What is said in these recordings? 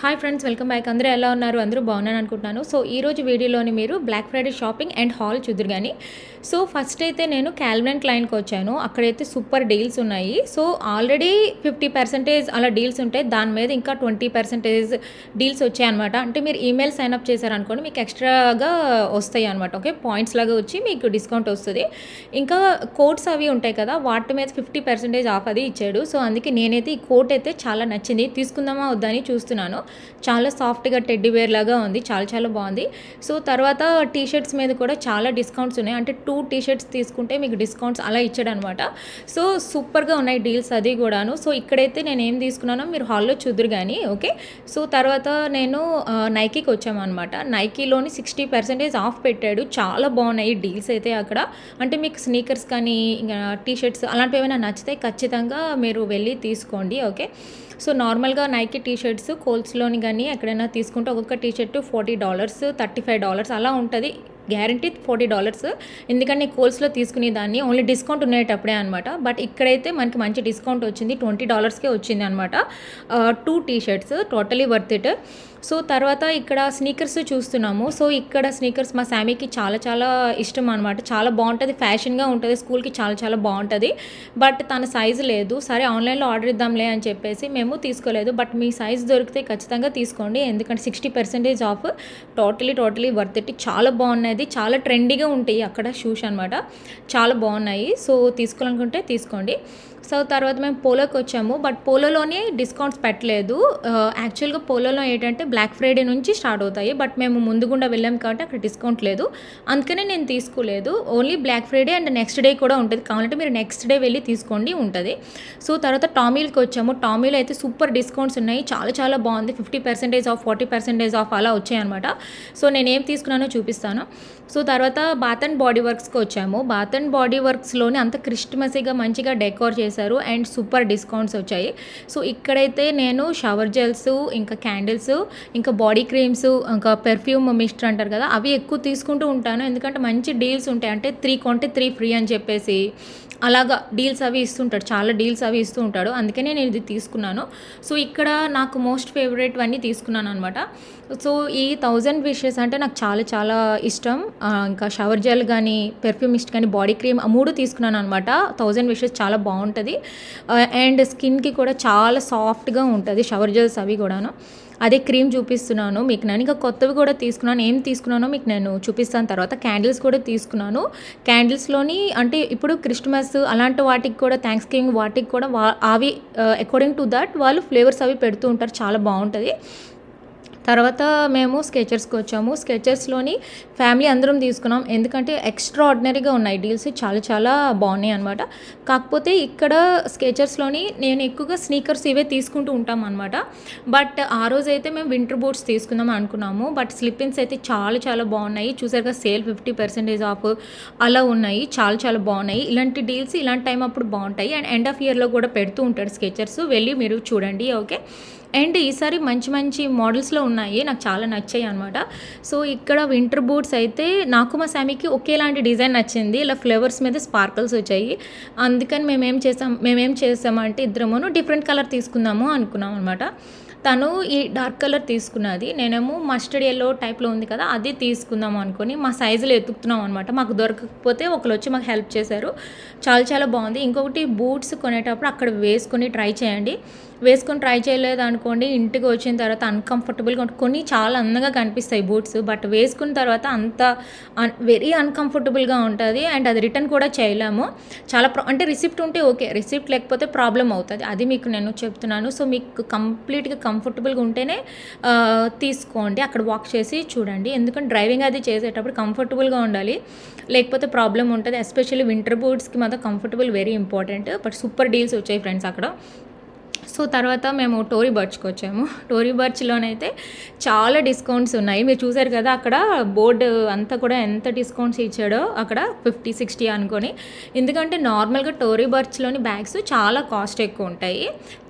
Hi friends, welcome back. అందరూ ఎలా ఉన్నారు? అందరూ బాగున్నాను అనుకుంటున్నాను. సో ఈరోజు వీడియోలోని మీరు black Friday shopping and haul చూద్దరు కానీ. సో ఫస్ట్ అయితే నేను క్యాల్విన్ క్లైన్కి వచ్చాను. అక్కడైతే సూపర్ డీల్స్ ఉన్నాయి. సో ఆల్రెడీ 50% అలా డీల్స్ ఉంటాయి, దాని మీద ఇంకా 20% డీల్స్ వచ్చాయి అనమాట. అంటే మీరు ఈమెయిల్ సైన్అప్ చేశారనుకోండి, మీకు ఎక్స్ట్రాగా వస్తాయి అనమాట. ఓకే, పాయింట్స్ లాగా వచ్చి మీకు డిస్కౌంట్ వస్తుంది. ఇంకా కోడ్స్ అవి ఉంటాయి కదా, వాటి మీద 50% ఆఫ్ అది ఇచ్చాడు. సో అందుకే నేనైతే ఈ కోట్ అయితే చాలా నచ్చింది, తీసుకుందామా వద్దా అని చూస్తున్నాను. చాలా సాఫ్ట్గా టెడ్డీ వేర్ లాగా ఉంది, చాలా చాలా బాగుంది. సో తర్వాత టీషర్ట్స్ మీద కూడా చాలా డిస్కౌంట్స్ ఉన్నాయి. అంటే 2 టీషర్ట్స్ తీసుకుంటే మీకు డిస్కౌంట్స్ అలా ఇచ్చాడు అనమాట. సో సూపర్గా ఉన్నాయి డీల్స్ అది కూడాను. సో ఇక్కడైతే నేను ఏం తీసుకున్నానో మీరు హాల్లో చూద్దరు కానీ. ఓకే, సో తర్వాత నేను నైకీకి వచ్చామన్నమాట. నైకీలోని 60% ఆఫ్ పెట్టాడు. చాలా బాగున్నాయి డీల్స్ అయితే అక్కడ. అంటే మీకు స్నీకర్స్ కానీ ఇంకా టీషర్ట్స్ అలాంటివి ఏమైనా నచ్చితే ఖచ్చితంగా మీరు వెళ్ళి తీసుకోండి. ఓకే, సో నార్మల్గా నైకీ టీషర్ట్స్ కోల్స్లోని కానీ ఎక్కడైనా తీసుకుంటే ఒక్కొక్క టీషర్ట్ $40, $35 అలా ఉంటుంది. గ్యారంటీ $40, ఎందుకంటే నేను కోల్స్లో తీసుకునేదాన్ని ఓన్లీ డిస్కౌంట్ ఉండేటప్పుడే అనమాట. బట్ ఇక్కడైతే మనకి మంచి డిస్కౌంట్ వచ్చింది, $20కే వచ్చింది అనమాట. 2 t-shirts totally worth it. So తర్వాత ఇక్కడ స్నీకర్స్ చూస్తున్నాము. సో ఇక్కడ స్నీకర్స్ మా శామీకి చాలా చాలా ఇష్టం అనమాట. చాలా బాగుంటుంది, ఫ్యాషన్గా ఉంటుంది, స్కూల్కి చాలా చాలా బాగుంటుంది. బట్ తన సైజు లేదు. సరే ఆన్లైన్లో ఆర్డర్ ఇద్దాంలే అని చెప్పేసి మేము తీసుకోలేదు. బట్ మీ సైజ్ దొరికితే ఖచ్చితంగా తీసుకోండి, ఎందుకంటే 60% ఆఫ్. Totally worth it. చాలా బాగున్నాయి, చాలా ట్రెండీగా ఉంటాయి అక్కడ షూస్ అనమాట, చాలా బాగున్నాయి. సో తీసుకోవాలనుకుంటే తీసుకోండి. సో తర్వాత మేము పోలోకి వచ్చాము. బట్ పోలోలోనే డిస్కౌంట్స్ పెట్టలేదు. యాక్చువల్గా పోలోలో ఏంటంటే బ్లాక్ ఫ్రైడే నుంచి స్టార్ట్ అవుతాయి, బట్ మేము ముందుగుండా వెళ్ళాం కాబట్టి అక్కడ డిస్కౌంట్ లేదు, అందుకనే నేను తీసుకోలేదు. Only black Friday and next day కూడా ఉంటుంది, కావాలంటే మీరు నెక్స్ట్ డే వెళ్ళి తీసుకోండి, ఉంటుంది. సో తర్వాత టామీల్కి వచ్చాము. టామీలో అయితే సూపర్ డిస్కౌంట్స్ ఉన్నాయి, చాలా చాలా బాగుంది. 50% ఆఫ్, 40% ఆఫ్ అలా వచ్చాయన్నమాట. సో నేనేం తీసుకున్నానో చూపిస్తాను. సో తర్వాత బాత్ అండ్ బాడీ వర్క్స్కి వచ్చాము. బాత్ అండ్ బాడీ వర్క్స్లోని అంత క్రిస్మస్గా మంచిగా డెకోర్ చేశారు అండ్ సూపర్ డిస్కౌంట్స్ వచ్చాయి. సో ఇక్కడైతే నేను షవర్ జెల్స్, ఇంకా క్యాండిల్స్, ఇంకా బాడీ క్రీమ్స్, ఇంకా పెర్ఫ్యూమ్ మిస్టర్ అంటారు కదా, అవి ఎక్కువ తీసుకుంటూ ఉంటాను, ఎందుకంటే మంచి డీల్స్ ఉంటాయి. అంటే 3 కొంటే 3 ఫ్రీ అని చెప్పేసి అలాగా డీల్స్ అవి ఇస్తుంటాడు, చాలా డీల్స్ అవి ఇస్తూ ఉంటాడు, అందుకనే నేను ఇది తీసుకున్నాను. సో ఇక్కడ నాకు మోస్ట్ ఫేవరెట్ అన్నీ తీసుకున్నాను అనమాట. సో ఈ 1000 విషెస్ అంటే నాకు చాలా చాలా ఇష్టం. ఇంకా షవర్ జెల్ కానీ, పెర్ఫ్యూమ్ మిస్ట్ కానీ, బాడీ క్రీమ్ 3 తీసుకున్నాను అనమాట. 1000 విషెస్ చాలా బాగుంటుంది అండ్ స్కిన్కి కూడా చాలా సాఫ్ట్గా ఉంటుంది షవర్ జెల్స్ అవి కూడాను. అదే క్రీమ్ చూపిస్తున్నాను మీకు. నేను ఇంకా కొత్తవి కూడా తీసుకున్నాను, ఏం తీసుకున్నానో మీకు నేను చూపిస్తాను తర్వాత. క్యాండిల్స్ కూడా తీసుకున్నాను. క్యాండిల్స్లోని అంటే ఇప్పుడు క్రిస్మస్ అలాంటి వాటికి కూడా, థ్యాంక్స్ గివింగ్ వాటికి కూడా అవి అకార్డింగ్ టు దట్ వాళ్ళు ఫ్లేవర్స్ అవి పెడుతూ ఉంటారు, చాలా బాగుంటుంది. తర్వాత మేము స్కెచర్స్కి వచ్చాము. స్కెచర్స్లోని ఫ్యామిలీ అందరం తీసుకున్నాం, ఎందుకంటే ఎక్స్ట్రా ఆర్డినరీగా ఉన్నాయి డీల్స్, చాలా చాలా బాగున్నాయి అనమాట. కాకపోతే ఇక్కడ స్కెచర్స్లోని నేను ఎక్కువగా స్నీకర్స్ ఇవే తీసుకుంటూ ఉంటాం అనమాట. బట్ ఆ రోజు అయితే మేము వింటర్ బూట్స్ తీసుకుందాం అనుకున్నాము. బట్ స్లిప్పిన్స్ అయితే చాలా చాలా బాగున్నాయి. చూసారుగా సేల్ 50% ఆఫ్ అలా ఉన్నాయి, చాలా చాలా బాగున్నాయి. ఇలాంటి డీల్స్ ఇలాంటి టైం అప్పుడు బాగుంటాయి అండ్ ఎండ్ ఆఫ్ ఇయర్లో కూడా పెడుతూ ఉంటాడు స్కెచర్స్, వెళ్ళి మీరు చూడండి. ఓకే, అండ్ ఈసారి మంచి మంచి మోడల్స్లో ఉన్నాయి, నాకు చాలా నచ్చాయి అనమాట. సో ఇక్కడ వింటర్ బూట్స్ అయితే నాకు మా శామీకి ఒకేలాంటి డిజైన్ నచ్చింది, ఇలా ఫ్లవర్స్ మీద స్పార్కల్స్ వచ్చాయి. అందుకని మేమేం చేసామంటే ఇద్దరమును డిఫరెంట్ కలర్ తీసుకుందాము అనుకున్నాం అనమాట. తను ఈ డార్క్ కలర్ తీసుకున్నది, నేనేమో మస్టర్డ్ ఎల్లో టైప్లో ఉంది కదా, అది తీసుకుందాం అనుకుని మా సైజులో ఎత్తుకుతున్నాం అనమాట. మాకు దొరకకపోతే ఒకరు వచ్చి మాకు హెల్ప్ చేశారు, చాలా చాలా బాగుంది. ఇంకొకటి బూట్స్ కొనేటప్పుడు అక్కడ వేసుకొని ట్రై చేయండి. వేసుకొని ట్రై చేయలేదు అనుకోండి, ఇంటికి వచ్చిన తర్వాత అన్కంఫర్టబుల్గా కొన్ని చాలా అందంగా కనిపిస్తాయి బూట్స్, బట్ వేసుకున్న తర్వాత అంత వెరీ అన్కంఫర్టబుల్గా ఉంటుంది అండ్ అది రిటర్న్ కూడా చేయలేము. చాలా అంటే రిసిప్ట్ ఉంటే ఓకే, రిసిప్ట్ లేకపోతే ప్రాబ్లం అవుతుంది, అది మీకు నేను చెప్తున్నాను. సో మీకు కంప్లీట్గా కంఫర్టబుల్గా ఉంటేనే తీసుకోండి, అక్కడ వాక్ చేసి చూడండి, ఎందుకంటే డ్రైవింగ్ అది చేసేటప్పుడు కంఫర్టబుల్గా ఉండాలి, లేకపోతే ప్రాబ్లం ఉంటుంది. ఎస్పెషల్లీ వింటర్ బూట్స్కి మాత్రం comfortable very important. But super deals వచ్చాయి ఫ్రెండ్స్ అక్కడ. సో తర్వాత మేము టోరీ బర్చ్కి వచ్చాము. టోరీ బర్చ్లోనైతే చాలా డిస్కౌంట్స్ ఉన్నాయి, మీరు చూసారు కదా అక్కడ బోర్డు అంతా కూడా ఎంత డిస్కౌంట్స్ ఇచ్చాడో అక్కడ 50-60 అనుకొని. ఎందుకంటే నార్మల్గా టోరీ బర్చ్లోని బ్యాగ్స్ చాలా కాస్ట్ ఎక్కువ ఉంటాయి,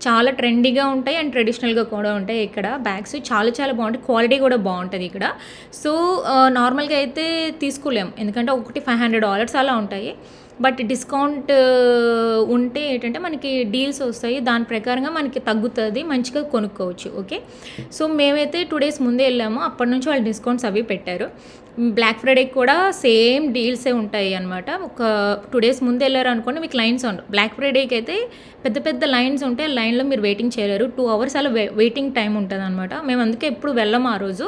చాలా ట్రెండీగా ఉంటాయి అండ్ ట్రెడిషనల్గా కూడా ఉంటాయి. ఇక్కడ బ్యాగ్స్ చాలా చాలా బాగుంటాయి, క్వాలిటీ కూడా బాగుంటుంది ఇక్కడ. సో నార్మల్గా అయితే తీసుకోలేము, ఎందుకంటే ఒకటి $500 అలా ఉంటాయి. బట్ డిస్కౌంట్ ఉంటే ఏంటంటే మనకి డీల్స్ వస్తాయి, దాని ప్రకారంగా మనకి తగ్గుతుంది, మంచిగా కొనుక్కోవచ్చు. ఓకే, సో మేమైతే 2 days ముందే వెళ్ళాము, అప్పటి నుంచి వాళ్ళు డిస్కౌంట్స్ అవి పెట్టారు. బ్లాక్ ఫ్రైడేకి కూడా సేమ్ డీల్సే ఉంటాయి అనమాట. ఒక 2 days ముందు వెళ్ళారు అనుకోండి, మీకు లైన్స్ ఉండవు. బ్లాక్ ఫ్రైడేకి అయితే పెద్ద పెద్ద లైన్స్ ఉంటాయి, లైన్లో మీరు వెయిటింగ్ చేయలేరు. 2 hours అలా వెయిటింగ్ టైం ఉంటుంది అనమాట. మేము అందుకే ఎప్పుడు వెళ్ళము ఆ రోజు.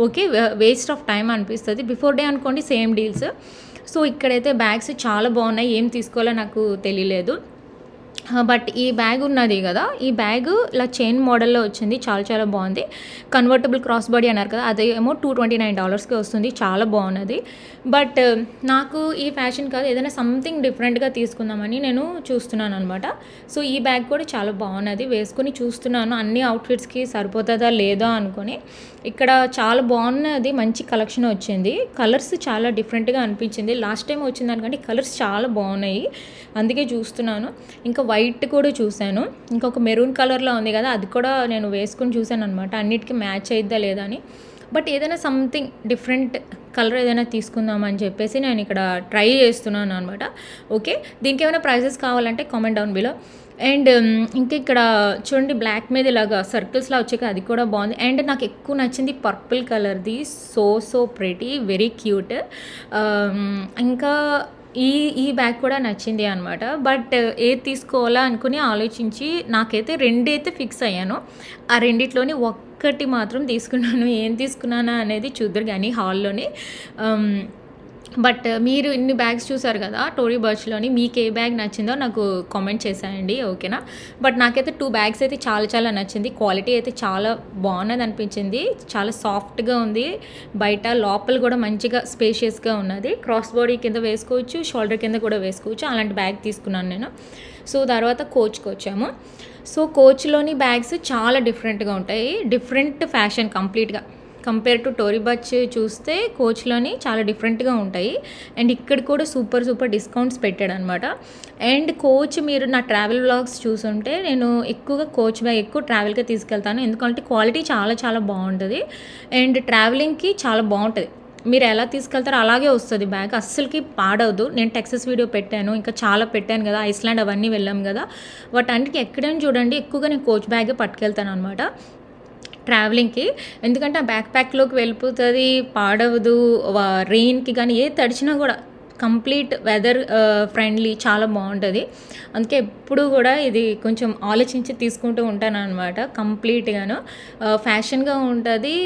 ఓకే, వేస్ట్ ఆఫ్ టైం అనిపిస్తుంది. బిఫోర్ డే అనుకోండి సేమ్ డీల్స్. సో ఇక్కడైతే బ్యాగ్స్ చాలా బాగున్నాయి, ఏం తీసుకోవాలో నాకు తెలియలేదు. బట్ ఈ బ్యాగ్ ఉన్నది కదా, ఈ బ్యాగ్ ఇలా చైన్ మోడల్లో వచ్చింది, చాలా చాలా బాగుంది. కన్వర్టబుల్ క్రాస్ బాడీ అన్నారు కదా, అదేమో $229కి వస్తుంది, చాలా బాగున్నది. బట్ నాకు ఈ ఫ్యాషన్ కాదు, ఏదైనా సంథింగ్ డిఫరెంట్గా తీసుకుందామని నేను చూస్తున్నాను అనమాట. సో ఈ బ్యాగ్ కూడా చాలా బాగున్నది, వేసుకొని చూస్తున్నాను అన్ని అవుట్ఫిట్స్కి సరిపోతుందా లేదా అనుకొని. ఇక్కడ చాలా బాగున్నది, మంచి కలెక్షన్ వచ్చింది. కలర్స్ చాలా డిఫరెంట్గా అనిపించింది, లాస్ట్ టైం వచ్చింది దానికంటే కలర్స్ చాలా బాగున్నాయి, అందుకే చూస్తున్నాను. ఇంకా వైట్ కూడా చూశాను, ఇంకొక మెరూన్ కలర్లో ఉంది కదా, అది కూడా నేను వేసుకొని చూశాను అనమాట, అన్నిటికీ మ్యాచ్ అయిద్దా లేదా అని. బట్ ఏదైనా సంథింగ్ డిఫరెంట్ కలర్ ఏదైనా తీసుకుందామని చెప్పేసి నేను ఇక్కడ ట్రై చేస్తున్నాను అనమాట. ఓకే, దీనికి ఏమైనా ప్రైజెస్ కావాలంటే కామెంట్ డౌన్ బిలో. అండ్ ఇంకా ఇక్కడ చూడండి, బ్లాక్ మీద ఇలాగా సర్కిల్స్లా వచ్చాక అది కూడా బాగుంది. అండ్ నాకు ఎక్కువ నచ్చింది పర్పుల్ కలర్ది, సో ప్రెటీ, వెరీ క్యూట్. ఇంకా ఈ బ్యాగ్ కూడా నచ్చింది అనమాట. బట్ ఏది తీసుకోవాలా అనుకుని ఆలోచించి నాకైతే 2 అయితే ఫిక్స్ అయ్యాను. ఆ రెండిట్లోని ఒక్కటి మాత్రం తీసుకున్నాను. ఏం తీసుకున్నానా అనేది చూద్దరు కానీ హాల్లోని. బట్ మీరు ఇన్ని బ్యాగ్స్ చూసారు కదా టోరీ బర్చ్లోని, మీకు ఏ బ్యాగ్ నచ్చిందో నాకు కామెంట్ చేసేయండి, ఓకేనా. బట్ నాకైతే 2 బ్యాగ్స్ అయితే చాలా చాలా నచ్చింది. క్వాలిటీ అయితే చాలా బాగున్నది అనిపించింది, చాలా సాఫ్ట్గా ఉంది. బయట లోపల కూడా మంచిగా స్పేషియస్గా ఉన్నది. క్రాస్ బాడీ కింద వేసుకోవచ్చు, షోల్డర్ కింద కూడా వేసుకోవచ్చు. అలాంటి బ్యాగ్ తీసుకున్నాను నేను. సో తర్వాత కోచ్కి వచ్చాము. సో కోచ్లోని బ్యాగ్స్ చాలా డిఫరెంట్గా ఉంటాయి, డిఫరెంట్ ఫ్యాషన్ కంప్లీట్గా. కంపేర్ టు టోరీ బర్చ్ చూస్తే కోచ్లోని చాలా డిఫరెంట్గా ఉంటాయి. అండ్ ఇక్కడ కూడా సూపర్ డిస్కౌంట్స్ పెట్టాడు అనమాట. అండ్ కోచ్ మీరు నా ట్రావెల్ వ్లాగ్స్ చూసుంటే నేను ఎక్కువగా కోచ్ బ్యాగ్ ఎక్కువ ట్రావెల్గా తీసుకెళ్తాను, ఎందుకంటే క్వాలిటీ చాలా చాలా బాగుంటుంది అండ్ ట్రావెలింగ్కి చాలా బాగుంటుంది. మీరు ఎలా తీసుకెళ్తారో అలాగే వస్తుంది బ్యాగ్, అస్సలకి పాడవద్దు. నేను టెక్సస్ వీడియో పెట్టాను, ఇంకా చాలా పెట్టాను కదా, ఐస్లాండ్ అవన్నీ వెళ్ళాం కదా, వాటన్నిటికీ ఎక్కడైనా చూడండి ఎక్కువగా నేను కోచ్ బ్యాగే పట్టుకెళ్తాను అనమాట ట్రావెలింగ్కి. ఎందుకంటే ఆ బ్యాక్ ప్యాక్లోకి వెళ్ళిపోతుంది, పాడవదు, రెయిన్కి కానీ ఏ తడిచినా కూడా కంప్లీట్ వెదర్ ఫ్రెండ్లీ, చాలా బాగుంటుంది. అందుకే ఎప్పుడు కూడా ఇది కొంచెం ఆలోచించి తీసుకుంటూ ఉంటాను అనమాట. కంప్లీట్గాను ఫ్యాషన్గా ఉంటుంది,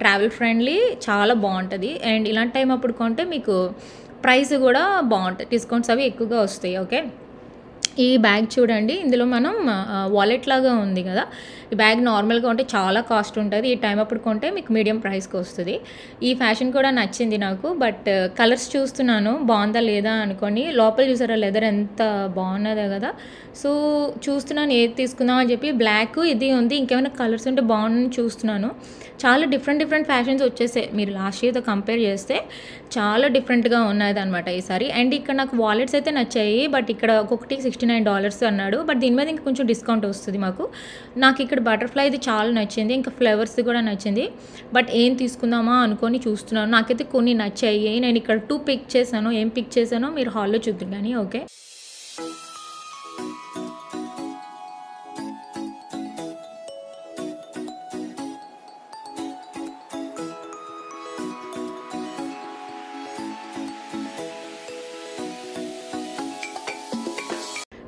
ట్రావెల్ ఫ్రెండ్లీ, చాలా బాగుంటుంది. అండ్ ఇలాంటి టైం అప్పుడు కొంటే మీకు ప్రైస్ కూడా బాగుంటుంది, డిస్కౌంట్స్ అవి ఎక్కువగా వస్తాయి. ఓకే, ఈ బ్యాగ్ చూడండి, ఇందులో మనం వాలెట్ లాగా ఉంది కదా, ఈ బ్యాగ్ నార్మల్గా ఉంటే చాలా కాస్ట్ ఉంటుంది, ఈ టైం అప్పుడు కొంటే మీకు మీడియం ప్రైస్కి వస్తుంది. ఈ ఫ్యాషన్ కూడా నచ్చింది నాకు. బట్ కలర్స్ చూస్తున్నాను బాగుందా లేదా అనుకోని, లోపల చూసారా లెదర్ ఎంత బాగున్నదో కదా. సో చూస్తున్నాను ఏది తీసుకుందాం అని చెప్పి, బ్లాక్ ఇది ఉంది, ఇంకేమైనా కలర్స్ ఉంటే బాగుందని చూస్తున్నాను. చాలా డిఫరెంట్ ఫ్యాషన్స్ వచ్చేసాయి, మీరు లాస్ట్ ఇయర్తో కంపేర్ చేస్తే చాలా డిఫరెంట్గా ఉన్నది అనమాట ఈసారి. అండ్ ఇక్కడ నాకు వాలెట్స్ అయితే నచ్చాయి, బట్ ఇక్కడ ఒక్కొక్కటి $69 అన్నాడు. బట్ దీని మీద ఇంకా కొంచెం డిస్కౌంట్ వస్తుంది మాకు. నాకు ఇక్కడ బటర్ఫ్లై ఇది చాలా నచ్చింది, ఇంకా ఫ్లవర్స్ కూడా నచ్చింది. బట్ ఏం తీసుకుందామా అనుకొని చూస్తున్నాను, నాకైతే కొన్ని నచ్చాయి. నేను ఇక్కడ 2 పిక్ చేశాను, ఏం పిక్ చేశానో మీరు హాల్లో చూద్దాం కానీ. ఓకే,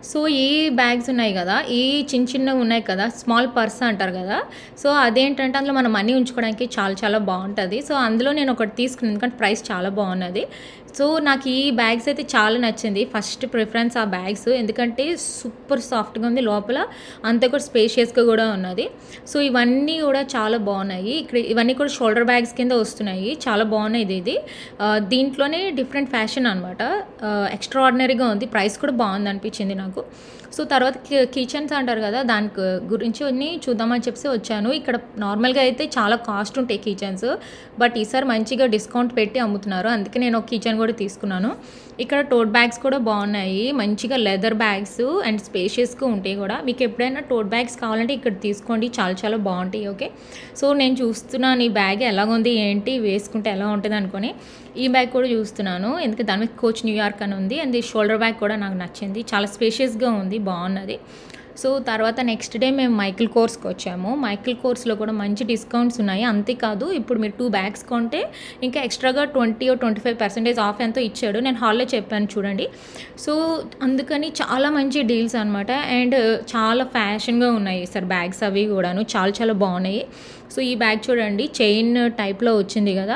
సో ఈ బ్యాగ్స్ ఉన్నాయి కదా, ఈ చిన్నవి ఉన్నాయి కదా, స్మాల్ పర్స్ అంటారు కదా. సో అదేంటంటే అందులో మనం మనీ ఉంచుకోవడానికి చాలా చాలా బాగుంటుంది. సో అందులో నేను ఒకటి తీసుకున్నాను, ఎందుకంటే ప్రైస్ చాలా బాగున్నది. సో నాకు ఈ బ్యాగ్స్ అయితే చాలా నచ్చింది, ఫస్ట్ ప్రిఫరెన్స్ ఆ బ్యాగ్స్, ఎందుకంటే సూపర్ సాఫ్ట్గా ఉంది, లోపల అంతా కూడా స్పేషియస్గా కూడా ఉన్నది. సో ఇవన్నీ కూడా చాలా బాగున్నాయి. ఇక్కడ ఇవన్నీ కూడా షోల్డర్ బ్యాగ్స్ కింద వస్తున్నాయి, చాలా బాగున్నాయి. ఇది దీంట్లోనే డిఫరెంట్ ఫ్యాషన్ అనమాట, ఎక్స్ట్రాఆర్డినరీగా ఉంది, ప్రైస్ కూడా బాగుంది అనిపించింది నాకు. సో తర్వాత కిచెన్స్ అంటారు కదా, దాని గురించి అన్నీ చూద్దామని చెప్పి వచ్చాను. ఇక్కడ నార్మల్గా అయితే చాలా కాస్ట్ ఉంటాయి కిచెన్స్, బట్ ఈసారి మంచిగా డిస్కౌంట్ పెట్టి అమ్ముతున్నారు, అందుకే నేను ఒక కిచెన్ కూడా తీసుకున్నాను. ఇక్కడ టోట్ బ్యాగ్స్ కూడా బాగున్నాయి, మంచిగా లెదర్ బ్యాగ్స్ అండ్ స్పేషియస్గా ఉంటాయి కూడా. మీకు ఎప్పుడైనా టోట్ బ్యాగ్స్ కావాలంటే ఇక్కడ తీసుకోండి, చాలా చాలా బాగుంటాయి. ఓకే, సో నేను చూస్తున్నాను ఈ బ్యాగ్ ఎలాగుంది ఏంటి, వేసుకుంటే ఎలా ఉంటుంది అనుకొని ఈ బ్యాగ్ కూడా చూస్తున్నాను. ఎందుకంటే దాని మీద కోచ్ న్యూయార్క్ అని ఉంది. అండ్ ఈ షోల్డర్ బ్యాగ్ కూడా నాకు నచ్చింది, చాలా స్పేషియస్గా ఉంది, బాగున్నది. సో తర్వాత నెక్స్ట్ డే మేము మైకిల్ కోర్స్కి వచ్చాము. మైకిల్ కోర్స్లో కూడా మంచి డిస్కౌంట్స్ ఉన్నాయి. అంతేకాదు ఇప్పుడు మీరు 2 బ్యాగ్స్ కొంటే ఇంకా ఎక్స్ట్రాగా 20-25% ఆఫ్ ఎంతో ఇచ్చాడు. నేను హాల్లో చెప్పాను చూడండి. సో అందుకని చాలా మంచి డీల్స్ అనమాట. అండ్ చాలా ఫ్యాషన్గా ఉన్నాయి సార్ బ్యాగ్స్ అవి కూడాను, చాలా చాలా బాగున్నాయి. సో ఈ బ్యాగ్ చూడండి, చైన్ టైప్లో వచ్చింది కదా,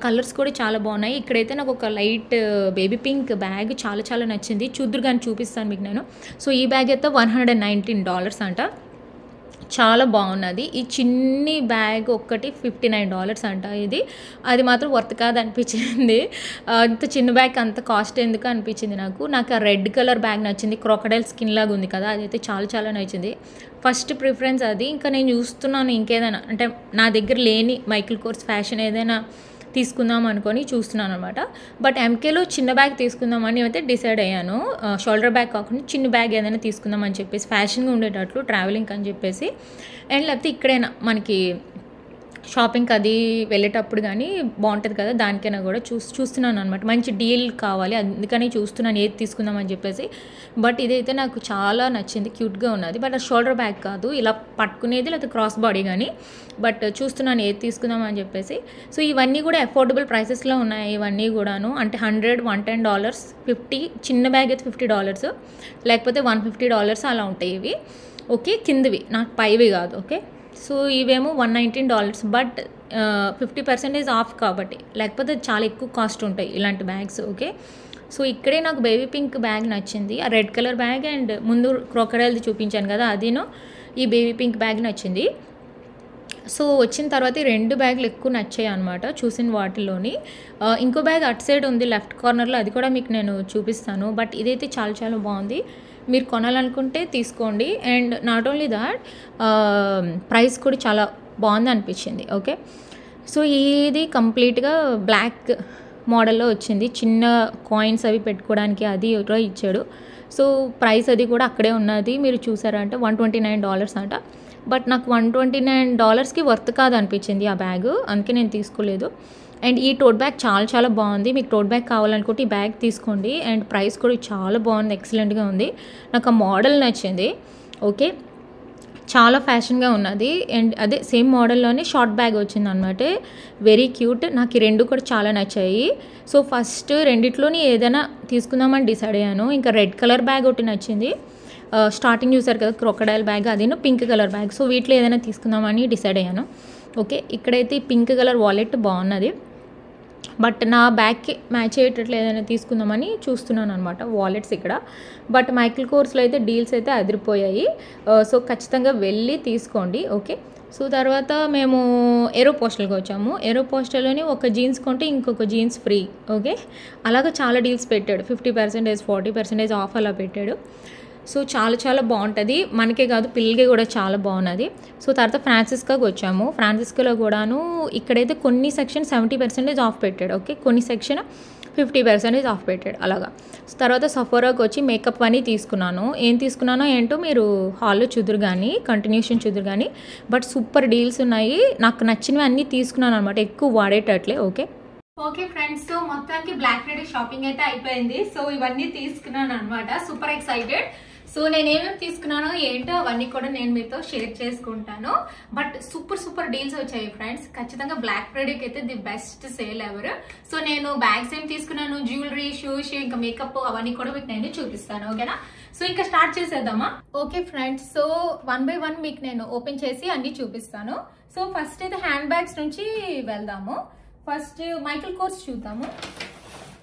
కలర్స్ కూడా చాలా బాగున్నాయి. ఇక్కడైతే నాకు ఒక లైట్ బేబీ పింక్ బ్యాగ్ చాలా చాలా నచ్చింది, చూద్దరు కానీ చూపిస్తాను మీకు నేను. సో ఈ బ్యాగ్ అయితే $119 అంట, చాలా బాగున్నది. ఈ చిన్ని బ్యాగ్ ఒక్కటి $59 అంట. అది మాత్రం వర్త్ కాదు అనిపించింది. అంత చిన్న బ్యాగ్ అంత కాస్ట్ ఎందుకు అనిపించింది నాకు ఆ రెడ్ కలర్ బ్యాగ్ నచ్చింది, క్రొకడైల్ స్కిన్ లాగా ఉంది కదా, అదైతే చాలా చాలా నచ్చింది. ఫస్ట్ ప్రిఫరెన్స్ అది. ఇంకా నేను చూస్తున్నాను ఇంకేదైనా అంటే నా దగ్గర లేని మైకిల్ కోర్స్ ఫ్యాషన్ ఏదైనా తీసుకుందాం అనుకొని చూస్తున్నాను అనమాట. బట్ ఎంకేలో చిన్న బ్యాగ్ తీసుకుందామని అయితే డిసైడ్ అయ్యాను, షోల్డర్ బ్యాగ్ కాకుండా చిన్న బ్యాగ్ ఏదైనా తీసుకుందాం అని చెప్పేసి, ఫ్యాషన్గా ఉండేటట్లు ట్రావెలింగ్ అని చెప్పేసి. అండ్ లేకపోతే ఇక్కడైనా మనకి షాపింగ్కి అది వెళ్ళేటప్పుడు కానీ బాగుంటుంది కదా, దానికైనా కూడా చూస్తున్నాను అనమాట. మంచి డీల్ కావాలి, అందుకని చూస్తున్నాను ఏది తీసుకుందామని చెప్పేసి. బట్ ఇదైతే నాకు చాలా నచ్చింది, క్యూట్గా ఉన్నది. బట్ అది షోల్డర్ బ్యాగ్ కాదు, ఇలా పట్టుకునేది లేకపోతే క్రాస్ బాడీ కానీ. బట్ చూస్తున్నాను ఏది తీసుకుందామని చెప్పేసి. సో ఇవన్నీ కూడా అఫోర్డబుల్ ప్రైసెస్లో ఉన్నాయి ఇవన్నీ కూడాను. అంటే $100-$110, 50 చిన్న బ్యాగ్ అయితే $50, లేకపోతే $150 అలా ఉంటాయి ఇవి. ఓకే, కిందవి నాకు పైవి కాదు. ఓకే, సో ఇవేమో $119, బట్ 50% ఆఫ్ కాబట్టి, లేకపోతే చాలా ఎక్కువ కాస్ట్ ఉంటాయి ఇలాంటి బ్యాగ్స్. ఓకే, సో ఇక్కడే నాకు బేబీ పింక్ బ్యాగ్ నచ్చింది, ఆ రెడ్ కలర్ బ్యాగ్. అండ్ ముందు క్రొకడైల్ది చూపించాను కదా, అదిను ఈ బేబీ పింక్ బ్యాగ్ నచ్చింది. సో వచ్చిన తర్వాత ఈ 2 బ్యాగులు ఎక్కువ నచ్చాయి అనమాట చూసిన వాటిలోని. ఇంకో బ్యాగ్ అటు సైడ్ ఉంది లెఫ్ట్ కార్నర్లో, అది కూడా మీకు నేను చూపిస్తాను. బట్ ఇదైతే చాలా చాలా బాగుంది, మీరు కొనాలనుకుంటే తీసుకోండి. And not only that, price కూడా చాలా బాగుంది అనిపించింది. ఓకే, సో ఇది కంప్లీట్గా బ్లాక్ మోడల్లో వచ్చింది, చిన్న కాయిన్స్ అవి పెట్టుకోవడానికి అది కూడా ఇచ్చాడు. సో ప్రైస్ అది కూడా అక్కడే ఉన్నది, మీరు చూసారంటే $129 అంట. బట్ నాకు $129కి వర్త్ కాదు అనిపించింది ఆ బ్యాగ్, అందుకే నేను తీసుకోలేదు. అండ్ ఈ టోట్ బ్యాగ్ చాలా చాలా బాగుంది, మీకు టోట్ బ్యాగ్ కావాలనుకుంటే ఈ బ్యాగ్ తీసుకోండి. అండ్ ప్రైస్ కూడా చాలా బాగుంది, ఎక్సలెంట్గా ఉంది, నాకు ఆ మోడల్ నచ్చింది. ఓకే, చాలా ఫ్యాషన్గా ఉన్నది. అండ్ అదే సేమ్ మోడల్లోనే షార్ట్ బ్యాగ్ వచ్చింది అనమాట, వెరీ క్యూట్. నాకు ఈ 2 కూడా చాలా నచ్చాయి. సో ఫస్ట్ రెండిట్లోని ఏదైనా తీసుకుందామని డిసైడ్ అయ్యాను. ఇంకా రెడ్ కలర్ బ్యాగ్ ఒకటి నచ్చింది, స్టార్టింగ్ చూసారు కదా క్రొకడైల్ బ్యాగ్, అదేను పింక్ కలర్ బ్యాగ్. సో వీటిలో ఏదైనా తీసుకుందామని డిసైడ్ అయ్యాను. ఓకే, ఇక్కడైతే పింక్ కలర్ వాలెట్ బాగున్నది, బట్ నా బ్యాగ్కి మ్యాచ్ అయ్యేటట్లు ఏదైనా తీసుకుందామని చూస్తున్నాను అనమాట వాలెట్స్ ఇక్కడ. బట్ మైకిల్ కోర్స్లో అయితే డీల్స్ అయితే అదిరిపోయాయి, సో ఖచ్చితంగా వెళ్ళి తీసుకోండి. ఓకే, సో తర్వాత మేము ఏరోపోస్టల్కి వచ్చాము. ఏరోపోస్టల్లోని ఒక జీన్స్ కొంటే ఇంకొక జీన్స్ ఫ్రీ. ఓకే, అలాగా చాలా డీల్స్ పెట్టాడు, 50%, 40% ఆఫ్ అలా పెట్టాడు. సో చాలా చాలా బాగుంటుంది, మనకే కాదు పిల్లలకి కూడా చాలా బాగున్నది. సో తర్వాత ఫ్రాన్సిస్కోకి వచ్చాము. ఫ్రాన్సిస్కోలో కూడాను ఇక్కడైతే కొన్ని సెక్షన్ 70% ఆఫ్ పెట్టాడు. ఓకే, కొన్ని సెక్షన్ 50% ఆఫ్ పెట్టాడు అలాగా. సో తర్వాత సఫోరాకి వచ్చి మేకప్ అని తీసుకున్నాను. ఏం తీసుకున్నానో ఏంటో మీరు హాల్లో చూదురు కానీ, కంటిన్యూషన్ చూదురు కానీ. బట్ సూపర్ డీల్స్ ఉన్నాయి, నాకు నచ్చినవి అన్నీ తీసుకున్నాను అనమాట, ఎక్కువ వాడేటట్లే. ఓకే ఫ్రెండ్స్, సో మొత్తానికి బ్లాక్ ఫ్రైడే షాపింగ్ అయితే అయిపోయింది. సో ఇవన్నీ తీసుకున్నాను అనమాట, సూపర్ ఎక్సైటెడ్. సో నేనేమేమి తీసుకున్నానో ఏంటో అవన్నీ కూడా నేను మీతో షేర్ చేసుకుంటాను. బట్ సూపర్ డీల్స్ వచ్చాయి ఫ్రెండ్స్, ఖచ్చితంగా బ్లాక్ ఫ్రైడేకి అయితే the best sale ever. So నేను బ్యాగ్స్ ఏం తీసుకున్నాను, జ్యువెలరీ, షూస్, ఇంకా మేకప్ అవన్నీ కూడా మీకు నేను చూపిస్తాను. ఓకేనా, సో ఇంకా స్టార్ట్ చేసేద్దామా. ఓకే ఫ్రెండ్స్, సో 1 by 1 మీకు నేను ఓపెన్ చేసి అన్ని చూపిస్తాను. సో ఫస్ట్ అయితే హ్యాండ్ బ్యాగ్స్ నుంచి వెళ్దాము. ఫస్ట్ మైకిల్ కోర్స్ చూద్దాము.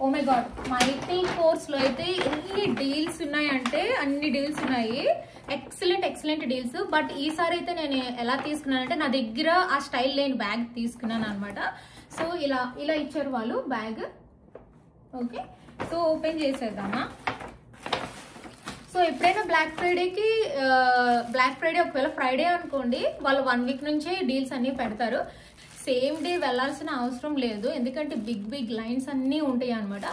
Oh my God, Michael Kors లో అయితే ఎన్ని డీల్స్ ఉన్నాయంటే అన్ని డీల్స్ ఉన్నాయి, ఎక్సలెంట్ డీల్స్. బట్ ఈసారి అయితే నేను ఎలా తీసుకున్నానంటే నా దగ్గర ఆ స్టైల్ లేని బ్యాగ్ తీసుకున్నాను అనమాట. సో ఇలా ఇచ్చారు వాళ్ళు బ్యాగ్. ఓకే, సో ఓపెన్ చేసేద్దామా. సో ఎప్పుడైనా బ్లాక్ ఫ్రైడే ఒకవేళ ఫ్రైడే అనుకోండి, వాళ్ళు 1 వీక్ నుంచే డీల్స్ అన్నీ పెడతారు. సేమ్ డే వెళ్ళాల్సిన అవసరం లేదు, ఎందుకంటే బిగ్ లైన్స్ అన్నీ ఉంటాయి అనమాట.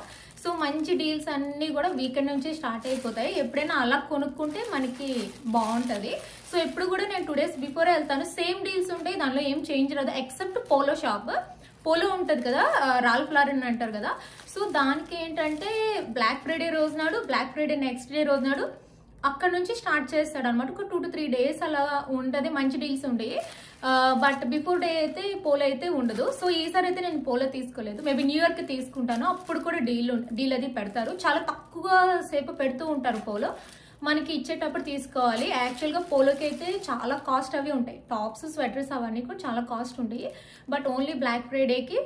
సో మంచి డీల్స్ అన్నీ కూడా వీకెండ్ నుంచి స్టార్ట్ అయిపోతాయి. ఎప్పుడైనా అలా కొనుక్కుంటే మనకి బాగుంటుంది. సో ఎప్పుడు కూడా నేను 2 days బిఫోరే వెళ్తాను. సేమ్ డీల్స్ ఉంటాయి, దానిలో ఏం చేంజ్ రాదు. ఎక్సెప్ట్ పోలో షాప్, పోలో ఉంటుంది కదా, రాల్ఫ్ లారెన్ అంటారు కదా. సో దానికి ఏంటంటే బ్లాక్ ఫ్రైడే రోజు నాడు, బ్లాక్ ఫ్రైడే నెక్స్ట్ డే రోజు నాడు అక్కడ నుంచి స్టార్ట్ చేస్తాడు అనమాట. ఒక 2 to 3 days అలా ఉంటుంది, మంచి డీల్స్ ఉంటాయి. బట్ బిఫోర్ డే అయితే పోలో అయితే ఉండదు. సో ఈసారి అయితే నేను పోలో తీసుకోలేదు, మేబీ న్యూ ఇయర్కి తీసుకుంటాను. అప్పుడు కూడా డీల్ అది పెడతారు, చాలా తక్కువ సేపు పెడుతూ ఉంటారు పోలో. మనకి ఇచ్చేటప్పుడు తీసుకోవాలి. యాక్చువల్గా పోలోకి అయితే చాలా కాస్ట్ అవి ఉంటాయి, టాప్స్ స్వెటర్స్ అవన్నీ కూడా చాలా కాస్ట్ ఉంటాయి. బట్ ఓన్లీ బ్లాక్ ఫ్రైడేకి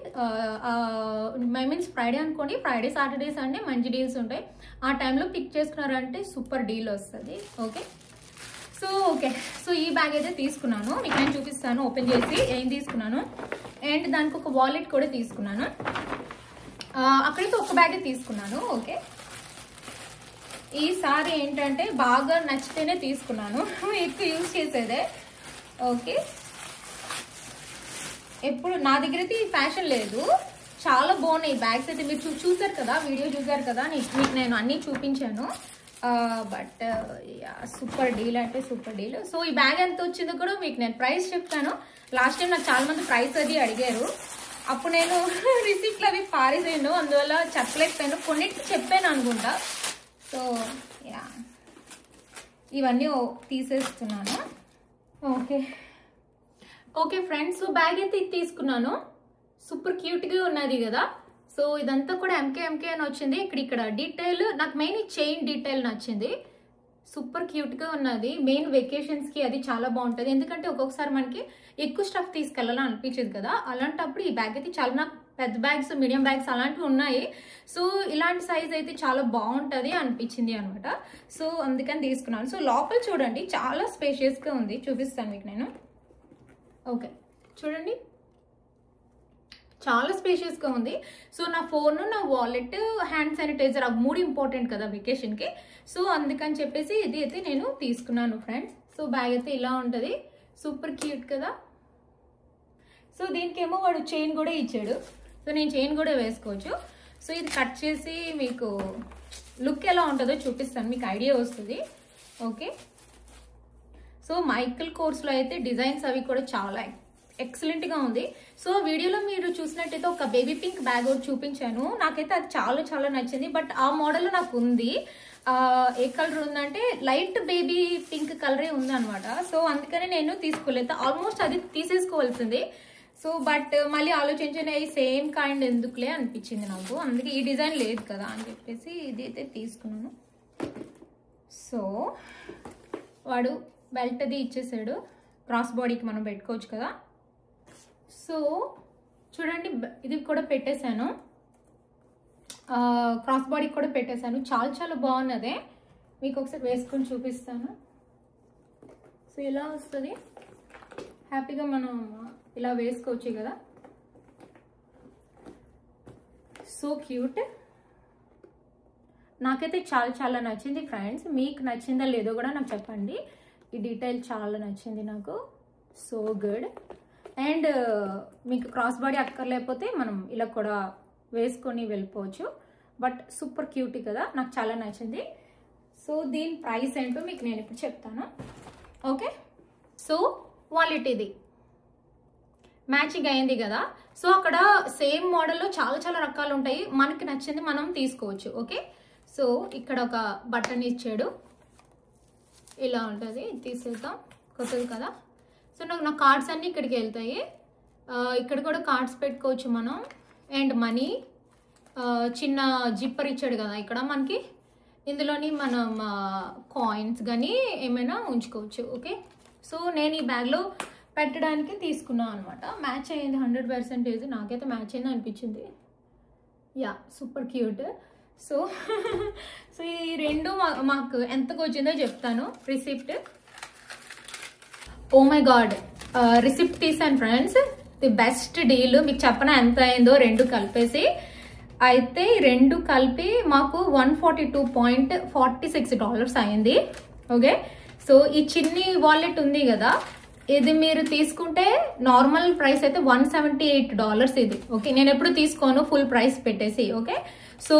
మీన్స్ ఫ్రైడే అనుకోండి, ఫ్రైడే సాటర్డే సండే మంచి డీల్స్ ఉంటాయి. ఆ టైంలో పిక్ చేసుకున్నారంటే సూపర్ డీల్ వస్తుంది. ఓకే, సో ఈ బ్యాగ్ అయితే తీసుకున్నాను, మీకు నేను చూపిస్తాను ఓపెన్ చేసి ఏం తీసుకున్నాను. అండ్ దానికి ఒక వాలెట్ కూడా తీసుకున్నాను. అక్కడైతే ఒక బ్యాగే తీసుకున్నాను. ఓకే, ఈసారి ఏంటంటే బాగా నచ్చితేనే తీసుకున్నాను, ఎక్కువ యూజ్ చేసేదే. ఓకే, ఎప్పుడు నా దగ్గర అయితే ఈ ఫ్యాషన్ లేదు, చాలా బాగున్నాయి బ్యాగ్స్ అయితే. మీరు చూసారు కదా, వీడియో చూసారు కదా, మీకు నేను అన్నీ చూపించాను. బట్ సూపర్ డీల్ అంటే సూపర్ డీల్. సో ఈ బ్యాగ్ ఎంత వచ్చిందో కూడా మీకు నేను ప్రైస్ చెప్తాను. లాస్ట్ టైం నాకు చాలా మంది ప్రైస్ అది అడిగారు, అప్పుడు నేను రిసిప్ట్లు అవి పారేసాను, అందువల్ల చెప్పలేకపోయాను. కొన్నిటికి చెప్పాను అనుకుంటా. సో యా, ఇవన్నీ తీసేస్తున్నాను. ఓకే ఫ్రెండ్స్, సో బ్యాగ్ అయితే ఇది తీసుకున్నాను. సూపర్ క్యూట్గా ఉన్నది కదా. సో ఇదంతా కూడా ఎంకే అని వచ్చింది. ఇక్కడ డీటెయిల్ నాకు మెయిన్ ఈ చైన్ డీటెయిల్ నచ్చింది, సూపర్ క్యూట్గా ఉన్నది. మెయిన్ వెకేషన్స్కి అది చాలా బాగుంటుంది, ఎందుకంటే ఒక్కొక్కసారి మనకి ఎక్కువ స్టఫ్ తీసుకెళ్ళాలని అనిపించదు కదా. అలాంటప్పుడు ఈ బ్యాగ్ అయితే చాలా, నాకు పెద్ద బ్యాగ్స్, మీడియం బ్యాగ్స్ అలాంటివి ఉన్నాయి. సో ఇలాంటి సైజ్ అయితే చాలా బాగుంటుంది అనిపించింది అనమాట. సో అందుకని తీసుకున్నాను. సో లోపల చూడండి, చాలా స్పేషియస్గా ఉంది, చూపిస్తాను మీకు నేను. ఓకే చూడండి, చాలా స్పేషియస్గా ఉంది. సో నా ఫోన్, నా వాలెట్, హ్యాండ్ శానిటైజర్ అవి 3 ఇంపార్టెంట్ కదా వెకేషన్కి. సో అందుకని చెప్పేసి ఇది అయితే నేను తీసుకున్నాను ఫ్రెండ్స్. సో బ్యాగ్ అయితే ఇలా ఉంటుంది, సూపర్ క్యూట్ కదా. సో దీనికేమో వాడు చైన్ కూడా ఇచ్చాడు, సో నేను చైన్ కూడా వేసుకోవచ్చు. సో ఇది కట్ చేసి మీకు లుక్ ఎలా ఉంటుందో చూపిస్తాను, మీకు ఐడియా వస్తుంది. ఓకే, సో మైకల్ కోర్స్లో అయితే డిజైన్స్ అవి కూడా చాలా ఎక్సలెంట్గా ఉంది. సో వీడియోలో మీరు చూసినట్టయితే ఒక బేబీ పింక్ బ్యాగ్ ఒకటి చూపించాను, నాకైతే అది చాలా నచ్చింది. బట్ ఆ మోడల్ నాకు ఉంది, ఏ కలర్ ఉందంటే లైట్ బేబీ పింక్ కలరే ఉంది అనమాట. సో అందుకని నేను తీసుకోలేదు, ఆల్మోస్ట్ అది తీసేసుకోవాల్సింది. సో బట్ మళ్ళీ ఆలోచించిన ఈ సేమ్ కైండ్ ఎందుకులే అనిపించింది నాకు, అందుకే ఈ డిజైన్ లేదు కదా అని చెప్పేసి ఇది అయితే తీసుకున్నాను. సో వాడు బెల్ట్ అది ఇచ్చేసాడు, క్రాస్ బాడీకి మనం పెట్టుకోవచ్చు కదా. సో చూడండి, ఇది కూడా పెట్టేశాను, క్రాస్ బాడీకి కూడా పెట్టేశాను. చాలా బాగున్నదే, మీకు ఒకసారి వేసుకొని చూపిస్తాను. సో ఇలా వస్తుంది, హ్యాపీగా మనం ఇలా వేసుకోవచ్చు కదా. సో క్యూట్, నాకైతే చాలా నచ్చింది ఫ్రెండ్స్. మీకు నచ్చిందా లేదో కూడా నాకు చెప్పండి. ఈ డీటెయిల్ చాలా నచ్చింది నాకు, సో గుడ్. అండ్ మీకు క్రాస్ బాడీ అక్కర్లేకపోతే మనం ఇలా కూడా వేసుకొని వెళ్ళిపోవచ్చు. బట్ సూపర్ క్యూట్ కదా, నాకు చాలా నచ్చింది. సో దీని ప్రైస్ ఏంటో మీకు నేను ఇప్పుడు చెప్తాను. ఓకే, సో వాలెట్ ఇది మ్యాచింగ్ అయింది కదా. సో అక్కడ సేమ్ మోడల్లో చాలా రకాలు ఉంటాయి, మనకి నచ్చింది మనం తీసుకోవచ్చు. ఓకే, సో ఇక్కడ ఒక బటన్ ఇచ్చాడు, ఇలా ఉంటుంది, తీసేద్దాం, కొత్తది కదా. సో నా కార్డ్స్ అన్నీ ఇక్కడికి వెళ్తాయి, ఇక్కడ కూడా కార్డ్స్ పెట్టుకోవచ్చు మనం. అండ్ మనీ, చిన్న జిప్పర్ ఇచ్చాడు కదా ఇక్కడ మనకి, ఇందులోని మనం కాయిన్స్ కానీ ఏమైనా ఉంచుకోవచ్చు. ఓకే, సో నేను ఈ బ్యాగ్లో పెట్టడానికి తీసుకున్నాను అనమాట. మ్యాచ్ అయ్యింది 100%, నాకైతే మ్యాచ్ అయింది అనిపించింది. Yeah, super cute. సో ఈ రెండు మాకు ఎంతకు వచ్చిందో చెప్తాను. Receipt, oh my God, receipt తీసాను ఫ్రెండ్స్. ది బెస్ట్ డీల్, మీకు చెప్పనా ఎంత అయిందో రెండు కలిపేసి. అయితే రెండు కలిపి మాకు $142.46 అయింది. ఓకే, సో ఈ చిన్ని వాలెట్ ఉంది కదా, ఇది మీరు తీసుకుంటే నార్మల్ ప్రైస్ అయితే $178 ఇది. ఓకే, నేను ఎప్పుడు తీసుకోను ఫుల్ ప్రైస్ పెట్టేసి. ఓకే, సో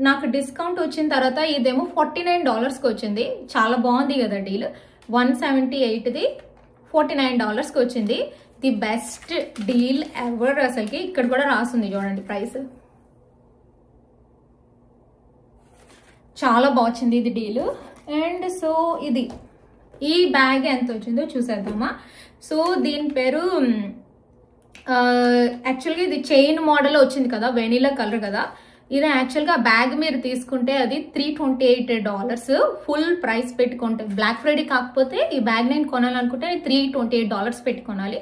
నాకు డిస్కౌంట్ వచ్చిన తర్వాత ఇదేమో $49కి వచ్చింది. చాలా బాగుంది కదా డీల్. 178ది $49కి వచ్చింది. ది బెస్ట్ డీల్ ఎవర్ అసలుకి. ఇక్కడ కూడా రాస్తుంది చూడండి ప్రైస్. చాలా బాగుంది ఇది డీల్. అండ్ సో ఇది ఈ బ్యాగ్ ఎంత వచ్చిందో చూసేద్దామా. సో దీని పేరు యాక్చువల్గా ఇది చైన్ మోడల్ వచ్చింది కదా, వెనీలా కలర్ కదా. ఇది యాక్చువల్గా బ్యాగ్ మీరు తీసుకుంటే అది $328 ఫుల్ ప్రైస్ పెట్టుకుంటే. బ్లాక్ ఫ్రైడే కాకపోతే ఈ బ్యాగ్ నేను కొనాలనుకుంటే $328 పెట్టుకోనాలి.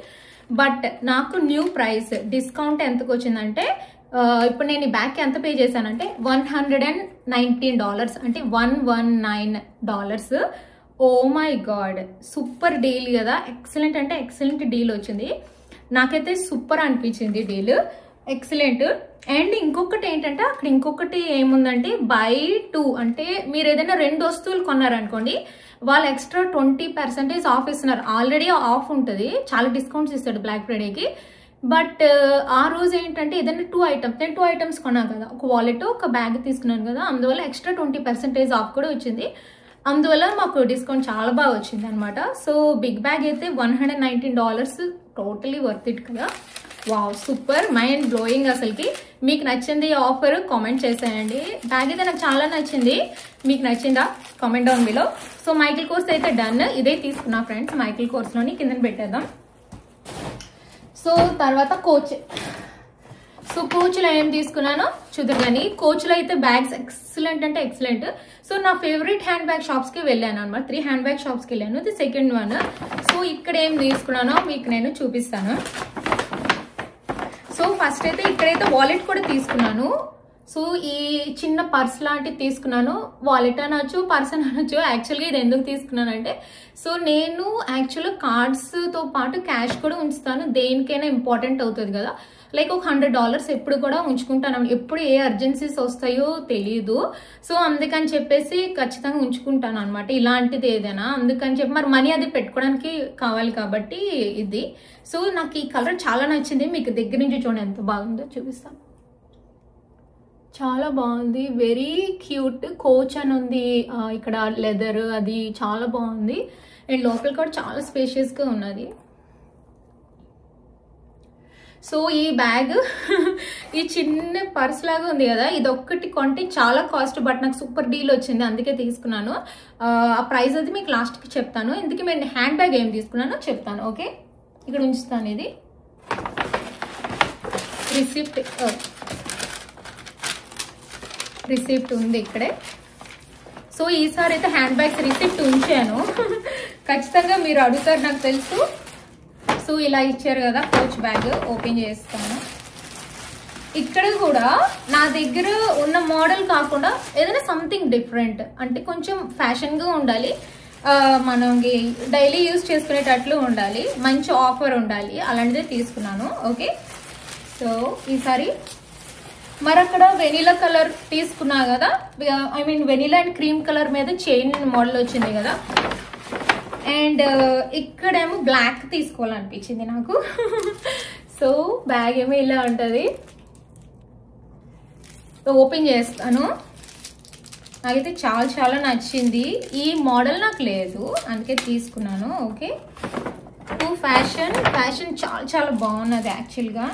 బట్ నాకు న్యూ ప్రైస్ డిస్కౌంట్ ఎంతకు వచ్చిందంటే, ఇప్పుడు నేను ఈ బ్యాగ్కి ఎంత పే చేశానంటే $119, అంటే $119. Oh my God, super deal కదా. ఎక్సలెంట్ అంటే ఎక్సలెంట్ డీల్ వచ్చింది. నాకైతే సూపర్ అనిపించింది డీల్, ఎక్సలెంట్. అండ్ ఇంకొకటి ఏంటంటే అక్కడ ఇంకొకటి ఏముందంటే బై 2, అంటే మీరు ఏదైనా 2 వస్తువులు కొన్నారనుకోండి, వాళ్ళు ఎక్స్ట్రా 20% ఆఫ్ ఇస్తున్నారు. ఆల్రెడీ ఆఫ్ ఉంటుంది, చాలా డిస్కౌంట్స్ ఇస్తాడు బ్లాక్ ఫ్రైడేకి. బట్ ఆ రోజు ఏంటంటే ఏదైనా 2 ఐటమ్స్, నేను 2 ఐటమ్స్ కొన్నాను కదా, ఒక వాలెట్ ఒక బ్యాగ్ తీసుకున్నాను కదా, అందువల్ల ఎక్స్ట్రా 20% ఆఫ్ కూడా వచ్చింది. అందువల్ల మాకు డిస్కౌంట్ చాలా బాగా వచ్చింది అనమాట. సో బిగ్ బ్యాగ్ అయితే $119, టోటలీ వర్త్ ఇట్ కదా. వావ్, సూపర్, మైండ్ బ్లోయింగ్ అసలుకి. మీకు నచ్చింది ఆఫర్ కామెంట్ చేసేయండి. బ్యాగ్ అయితే నాకు చాలా నచ్చింది. మీకు నచ్చిందా comment down below. So Michael course అయితే డన్. ఇదే తీసుకున్నా ఫ్రెండ్స్, మైకిల్ కోర్స్లోని కింద పెట్టేద్దాం. సో తర్వాత కోచ్. సో కోచ్లో ఏం తీసుకున్నానో చూద్దరు కానీ, కోచ్లో అయితే బ్యాగ్స్ ఎక్సలెంట్ అంటే ఎక్సలెంట్. సో నా ఫేవరెట్ హ్యాండ్ బ్యాగ్ షాప్స్కి వెళ్ళాను అనమాట. 3 హ్యాండ్ బ్యాగ్ షాప్స్కి వెళ్ళాను, ఇది సెకండ్ వన్. సో ఇక్కడ ఏం తీసుకున్నానో మీకు నేను చూపిస్తాను. సో ఫస్ట్ అయితే ఇక్కడైతే వాలెట్ కూడా తీసుకున్నాను. సో ఈ చిన్న పర్స్ లాంటిది తీసుకున్నాను. వాలెట్ అనొచ్చు, పర్స్ అనొచ్చు. యాక్చువల్గా ఇది ఎందుకు తీసుకున్నానంటే, సో నేను యాక్చువల్గా కార్డ్స్తో పాటు క్యాష్ కూడా ఉంచుతాను. దేనికైనా ఇంపార్టెంట్ అవుతుంది కదా. లైక్ ఒక $100 ఎప్పుడు కూడా ఉంచుకుంటాను. ఎప్పుడు ఏ అర్జెన్సీస్ వస్తాయో తెలియదు. సో అందుకని చెప్పేసి ఖచ్చితంగా ఉంచుకుంటాను అనమాట, ఇలాంటిది ఏదైనా. అందుకని చెప్పి మరి మనీ అది పెట్టుకోవడానికి కావాలి కాబట్టి ఇది. సో నాకు ఈ కలర్ చాలా నచ్చింది. మీకు దగ్గర నుంచి చూడండి ఎంత బాగుందో చూపిస్తాను. చాలా బాగుంది, వెరీ క్యూట్. కోచ్ అని ఉంది ఇక్కడ, లెదర్ అది చాలా బాగుంది. అండ్ లోపల కూడా చాలా స్పేషియస్గా ఉన్నది. సో ఈ బ్యాగ్ ఈ చిన్న పర్స్ లాగా ఉంది కదా, ఇది ఒక్కటి కొంటే చాలా కాస్ట్. బట్ నాకు సూపర్ డీల్ వచ్చింది, అందుకే తీసుకున్నాను. ఆ ప్రైస్ అది మీకు లాస్ట్కి చెప్తాను. ఇందుకే నేను హ్యాండ్ బ్యాగ్ ఏం తీసుకున్నానో చెప్తాను. ఓకే, ఇక్కడ ఉంచుతాను. ఇది రిసిప్ట్ ఉంది ఇక్కడే. సో ఈసారి అయితే హ్యాండ్ బ్యాగ్స్ రిసిప్ట్ ఉంచాను. ఖచ్చితంగా మీరు అడుగుతారు నాకు తెలుసు. సో ఇలా ఇచ్చారు కదా కోచ్ బ్యాగ్, ఓపెన్ చేస్తాను. ఇక్కడ కూడా నా దగ్గర ఉన్న మోడల్ కాకుండా ఏదైనా సంథింగ్ డిఫరెంట్, అంటే కొంచెం ఫ్యాషన్గా ఉండాలి, మనకి డైలీ యూజ్ చేసుకునేటట్లు ఉండాలి, మంచి ఆఫర్ ఉండాలి, అలాంటిదే తీసుకున్నాను. ఓకే, సో ఈసారి మరి అక్కడ వెనీలా కలర్ తీసుకున్నా కదా, I mean vanilla and cream colour మీద చైన్ మోడల్ వచ్చింది కదా. అండ్ ఇక్కడేమో బ్లాక్ తీసుకోవాలనిపించింది నాకు. సో బ్యాగ్ ఏమో ఇలా ఉంటుంది. ఓపెన్ చేస్తాను. నాకైతే చాలా చాలా నచ్చింది. ఈ మోడల్ నాకు లేదు, అందుకే తీసుకున్నాను. ఓకే, ఫ్యాషన్ చాలా చాలా బాగున్నది యాక్చువల్గా.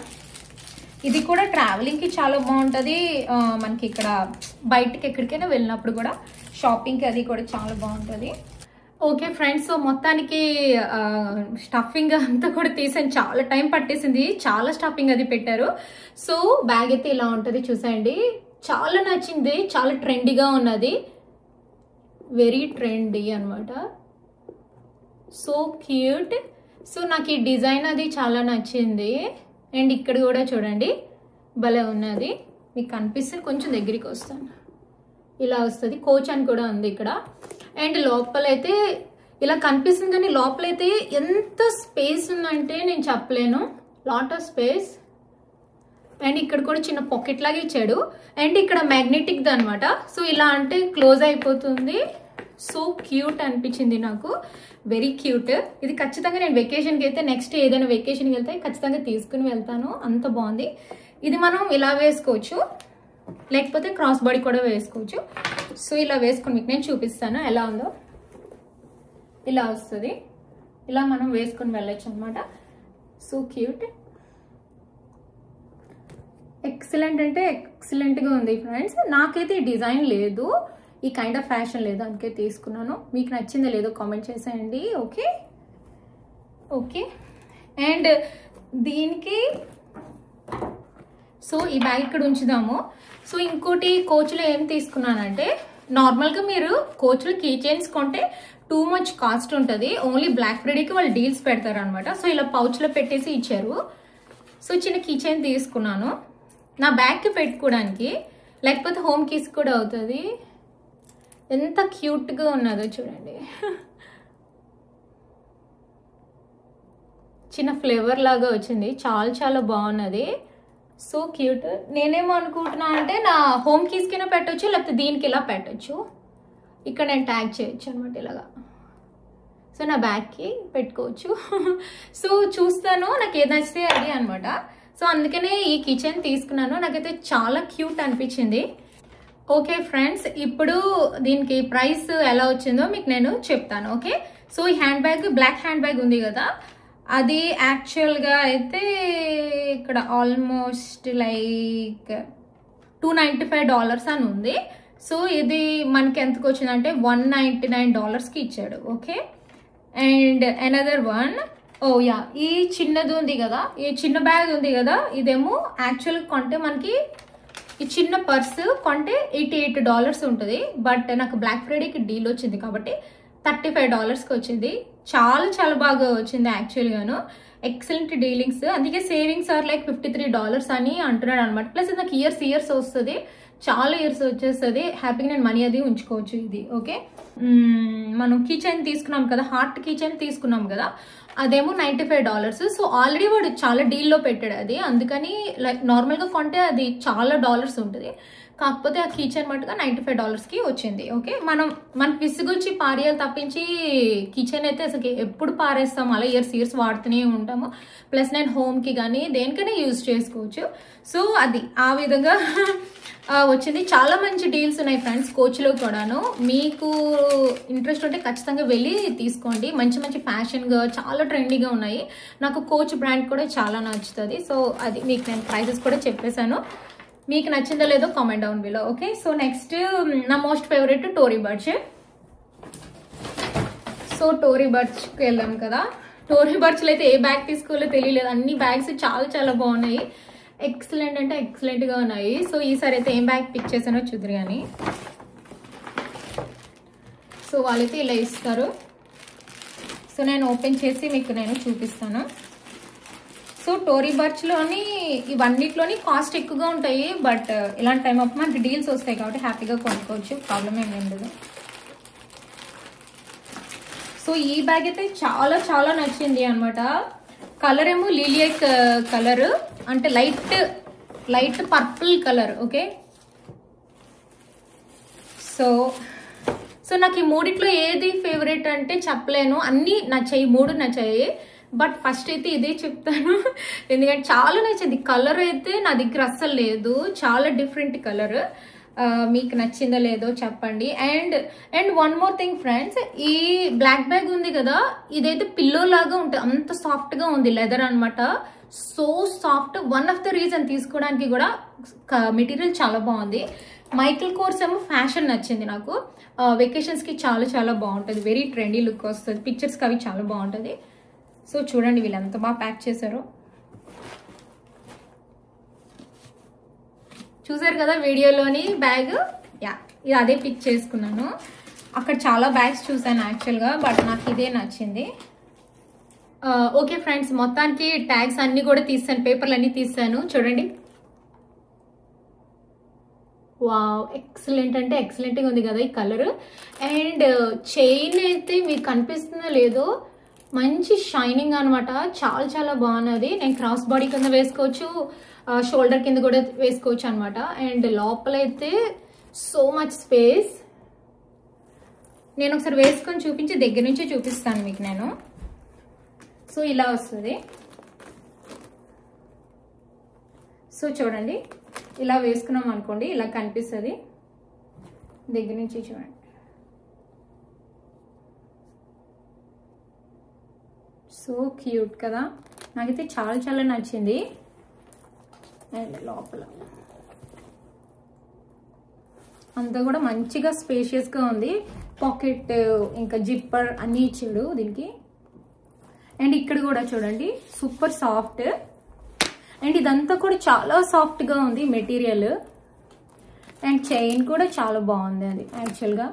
ఇది కూడా ట్రావెలింగ్కి చాలా బాగుంటుంది. మనకి ఇక్కడ బయటకి ఎక్కడికైనా వెళ్ళినప్పుడు కూడా షాపింగ్కి అది కూడా చాలా బాగుంటుంది. ఓకే ఫ్రెండ్స్, సో మొత్తానికి స్టఫింగ్ అంతా కూడా తీసాను. చాలా టైం పట్టేసింది, చాలా స్టఫింగ్ అది పెట్టారు. సో బ్యాగ్ అయితే ఇలా ఉంటుంది చూసేయండి. చాలా నచ్చింది, చాలా ట్రెండీగా ఉన్నది, వెరీ ట్రెండీ అనమాట. So cute. సో నాకు ఈ డిజైన్ అది చాలా నచ్చింది. అండ్ ఇక్కడ కూడా చూడండి భలే ఉన్నది. మీకు కనిపిస్తుంది, కొంచెం దగ్గరికి వస్తాను. ఇలా వస్తుంది, కోచ్ అని కూడా ఉంది ఇక్కడ. అండ్ లోపలైతే ఇలా కనిపిస్తుంది, కానీ లోపలైతే ఎంత స్పేస్ ఉందంటే నేను చెప్పలేను. Lot of space. అండ్ ఇక్కడ కూడా చిన్న పాకెట్ లాగా ఇచ్చాడు. అండ్ ఇక్కడ మ్యాగ్నెటిక్ ది అనమాట. సో ఇలా అంటే క్లోజ్ అయిపోతుంది. సో క్యూట్ అనిపించింది నాకు, వెరీ క్యూట్. ఇది ఖచ్చితంగా నేను వెకేషన్కి అయితే నెక్స్ట్ ఏదైనా వెకేషన్కి వెళ్తే ఖచ్చితంగా తీసుకుని వెళ్తాను, అంత బాగుంది. ఇది మనం ఇలా వేసుకోవచ్చు, లేకపోతే క్రాస్ బాడీ కూడా వేసుకోవచ్చు. సో ఇలా వేసుకొని మీకు నేను చూపిస్తాను ఎలా ఉందో. ఇలా వస్తుంది, ఇలా మనం వేసుకొని వెళ్ళొచ్చు అనమాట. సో క్యూట్, ఎక్సలెంట్ అంటే ఎక్సలెంట్గా ఉంది ఫ్రెండ్స్. నాకైతే ఈ డిజైన్ లేదు, ఈ కైండ్ ఆఫ్ ఫ్యాషన్ లేదు, అందుకే తీసుకున్నాను. మీకు నచ్చిందో లేదో కామెంట్ చేసేయండి. Okay okay. అండ్ దీనికి సో ఈ బ్యాగ్ ఇక్కడ ఉంచుదాము. సో ఇంకోటి కోచ్లో ఏం తీసుకున్నానంటే, నార్మల్గా మీరు కోచ్లో కీ చైన్స్ కొంటే టూ మచ్ కాస్ట్ ఉంటుంది. ఓన్లీ బ్లాక్ ఫ్రైడేకి వాళ్ళు డీల్స్ పెడతారు అనమాట. సో ఇలా పౌచ్లో పెట్టేసి ఇచ్చారు. సో చిన్న కీ చైన్ తీసుకున్నాను నా బ్యాగ్కి పెట్టుకోవడానికి, లేకపోతే హోమ్ కీస్ కూడా అవుతుంది. ఎంత క్యూట్గా ఉన్నదో చూడండి, చిన్న ఫ్లేవర్ లాగా వచ్చింది, చాలా చాలా బాగున్నది. So cute. నేనేమో అనుకుంటున్నా అంటే నా హోమ్ కీస్ కింద పెట్టచ్చు, లేకపోతే దీనికి ఇలా పెట్టచ్చు. ఇక్కడ నేను ట్యాగ్ చేయొచ్చు అనమాట ఇలాగా. సో నా బ్యాగ్కి పెట్టుకోవచ్చు. సో చూస్తాను, నాకు ఏది నచ్చితే అది అనమాట. సో అందుకనే ఈ కిచెన్ తీసుకున్నాను, నాకైతే చాలా క్యూట్ అనిపించింది. ఓకే ఫ్రెండ్స్, ఇప్పుడు దీనికి ప్రైస్ ఎలా వచ్చిందో మీకు నేను చెప్తాను. ఓకే, సో ఈ hand bag, black hand bag ఉంది కదా, అది యాక్చువల్గా అయితే ఇక్కడ ఆల్మోస్ట్ లైక్ $295 అని ఉంది. సో ఇది మనకి ఎంతకు వచ్చిందంటే $199కి ఇచ్చాడు. Okay, and another one, oh yeah, ఈ చిన్నది ఉంది కదా, ఈ చిన్న బ్యాగ్ ఉంది కదా, ఇదేమో యాక్చువల్గా కొంటే మనకి ఈ చిన్న పర్సు కొంటే $88 ఉంటుంది. బట్ నాకు బ్లాక్ ఫ్రైడేకి డీల్ వచ్చింది కాబట్టి $35కి వచ్చింది. చాలా చాలా బాగా వచ్చింది యాక్చువల్గాను, ఎక్సలెంట్ డీలింగ్స్. అందుకే సేవింగ్స్ ఆర్ లైక్ $53 అని అంటున్నాడు అనమాట. ప్లస్ నాకు ఇయర్స్ వస్తుంది, చాలా ఇయర్స్ వచ్చేస్తుంది. హ్యాపీగా నేను మనీ అది ఉంచుకోవచ్చు ఇది. ఓకే, మనం కిచెన్ తీసుకున్నాం కదా, హార్ట్ కిచెన్ తీసుకున్నాం కదా, అదేమో $95. సో ఆల్రెడీ వాడు చాలా డీల్లో పెట్టాడు అది, అందుకని లైక్ నార్మల్గా కొంటే అది చాలా డాలర్స్ ఉంటుంది. కాకపోతే ఆ కిచెన్ మటుగా $95కి వచ్చింది. ఓకే, మనకి విసుగొచ్చి పారేయాలి తప్పించి కిచెన్ అయితే అసలు ఎప్పుడు పారేస్తాం, అలా ఇయర్స్ వాడుతూనే ఉంటాము. ప్లస్ నేను హోమ్కి కానీ దేనికైనా యూజ్ చేసుకోవచ్చు. సో అది ఆ విధంగా వచ్చింది. చాలా మంచి డీల్స్ ఉన్నాయి ఫ్రెండ్స్ కోచ్లో కూడాను. మీకు ఇంట్రెస్ట్ ఉంటే ఖచ్చితంగా వెళ్ళి తీసుకోండి. మంచి ఫ్యాషన్గా చాలా ట్రెండీగా ఉన్నాయి. నాకు కోచ్ బ్రాండ్ కూడా చాలా నచ్చుతుంది. సో అది మీకు నేను ప్రైసెస్ కూడా చెప్పేశాను. మీకు నచ్చిందో లేదో comment down below. Okay, so next నా most favourite Tory Burch. So Tory బర్చ్కి వెళ్ళాం కదా, టోరీ బర్చ్లో అయితే ఏ బ్యాగ్ తీసుకోవాలో తెలియలేదు. అన్ని బ్యాగ్స్ చాలా చాలా బాగున్నాయి, ఎక్సలెంట్ అంటే ఎక్సలెంట్గా ఉన్నాయి. సో ఈసారి అయితే ఏం బ్యాగ్ పిక్ చేశానో చూద్దరు కానీ. సో వాళ్ళైతే ఇలా ఇస్తారు. సో నేను ఓపెన్ చేసి మీకు నేను చూపిస్తాను. సో టోరీ బర్చ్లోని ఇవన్నిట్లోని కాస్ట్ ఎక్కువగా ఉంటాయి. బట్ ఇలాంటి టైం అప్పుడు మనకి డీల్స్ వస్తాయి కాబట్టి హ్యాపీగా కొనుక్కోవచ్చు, ప్రాబ్లం ఏమి ఉండదు. సో ఈ బ్యాగ్ అయితే చాలా చాలా నచ్చింది అనమాట. కలర్ ఏమో లిలియక్ కలర్, అంటే light purple colour. Okay, so నాకు ఈ మూడిట్లో ఏది ఫేవరెట్ అంటే చెప్పలేను, అన్నీ నచ్చాయి, మూడు నచ్చాయి. బట్ ఫస్ట్ అయితే ఇదే చెప్తాను, ఎందుకంటే చాలా నచ్చింది. కలర్ అయితే నా దగ్గర అస్సలు లేదు, చాలా డిఫరెంట్ కలర్. మీకు నచ్చిందో లేదో చెప్పండి. And one more thing friends, ఈ బ్లాక్ బ్యాగ్ ఉంది కదా, ఇదైతే పిల్లో లాగా ఉంటుంది, అంత సాఫ్ట్గా ఉంది, లెదర్ అనమాట. So soft, one of the reason తీసుకోవడానికి కూడా మెటీరియల్ చాలా బాగుంది. మైకిల్ కోర్స్ ఏమో ఫ్యాషన్ నచ్చింది నాకు, వెకేషన్స్కి చాలా చాలా బాగుంటుంది, వెరీ ట్రెండీ లుక్ వస్తుంది, పిక్చర్స్కి అవి చాలా బాగుంటుంది. సో చూడండి వీళ్ళు ఎంత బాగా ప్యాక్ చేశారో, చూసారు కదా వీడియోలోని బ్యాగ్. యా, ఇది అదే పిక్ చేసుకున్నాను. అక్కడ చాలా బ్యాగ్స్ చూసాను యాక్చువల్గా, బట్ నాకు ఇదే నచ్చింది. ఓకే ఫ్రెండ్స్, మొత్తానికి ట్యాగ్స్ అన్ని కూడా తీసాను, పేపర్లు అన్ని తీసాను. చూడండి, వావ్, ఎక్సలెంట్ అంటే ఎక్సలెంట్గా ఉంది కదా ఈ కలర్. అండ్ చైన్ అయితే మీకు కనిపిస్తుందో లేదో, మంచి షైనింగ్ అనమాట, చాలా చాలా బాగున్నది. నేను క్రాస్ బాడీ కింద వేసుకోవచ్చు, షోల్డర్ కింద కూడా వేసుకోవచ్చు అనమాట. అండ్ లోపలైతే సో మచ్ స్పేస్. నేను ఒకసారి వేసుకొని చూపించి దగ్గర నుంచి చూపిస్తాను మీకు నేను. సో ఇలా వస్తుంది. సో చూడండి, ఇలా వేసుకున్నాం అనుకోండి, ఇలా కనిపిస్తుంది. దగ్గర నుంచి చూడండి. సో క్యూట్ కదా, నాకైతే చాలా చాలా నచ్చింది. అండ్ లోపల అంతా కూడా మంచిగా స్పేషియస్గా ఉంది. పాకెట్ ఇంకా జిప్పర్ అన్నీ ఇచ్చాడు దీనికి. అండ్ ఇక్కడ కూడా చూడండి, సూపర్ సాఫ్ట్. అండ్ ఇదంతా కూడా చాలా సాఫ్ట్గా ఉంది మెటీరియల్. అండ్ చైన్ కూడా చాలా బాగుంది అది యాక్చువల్గా.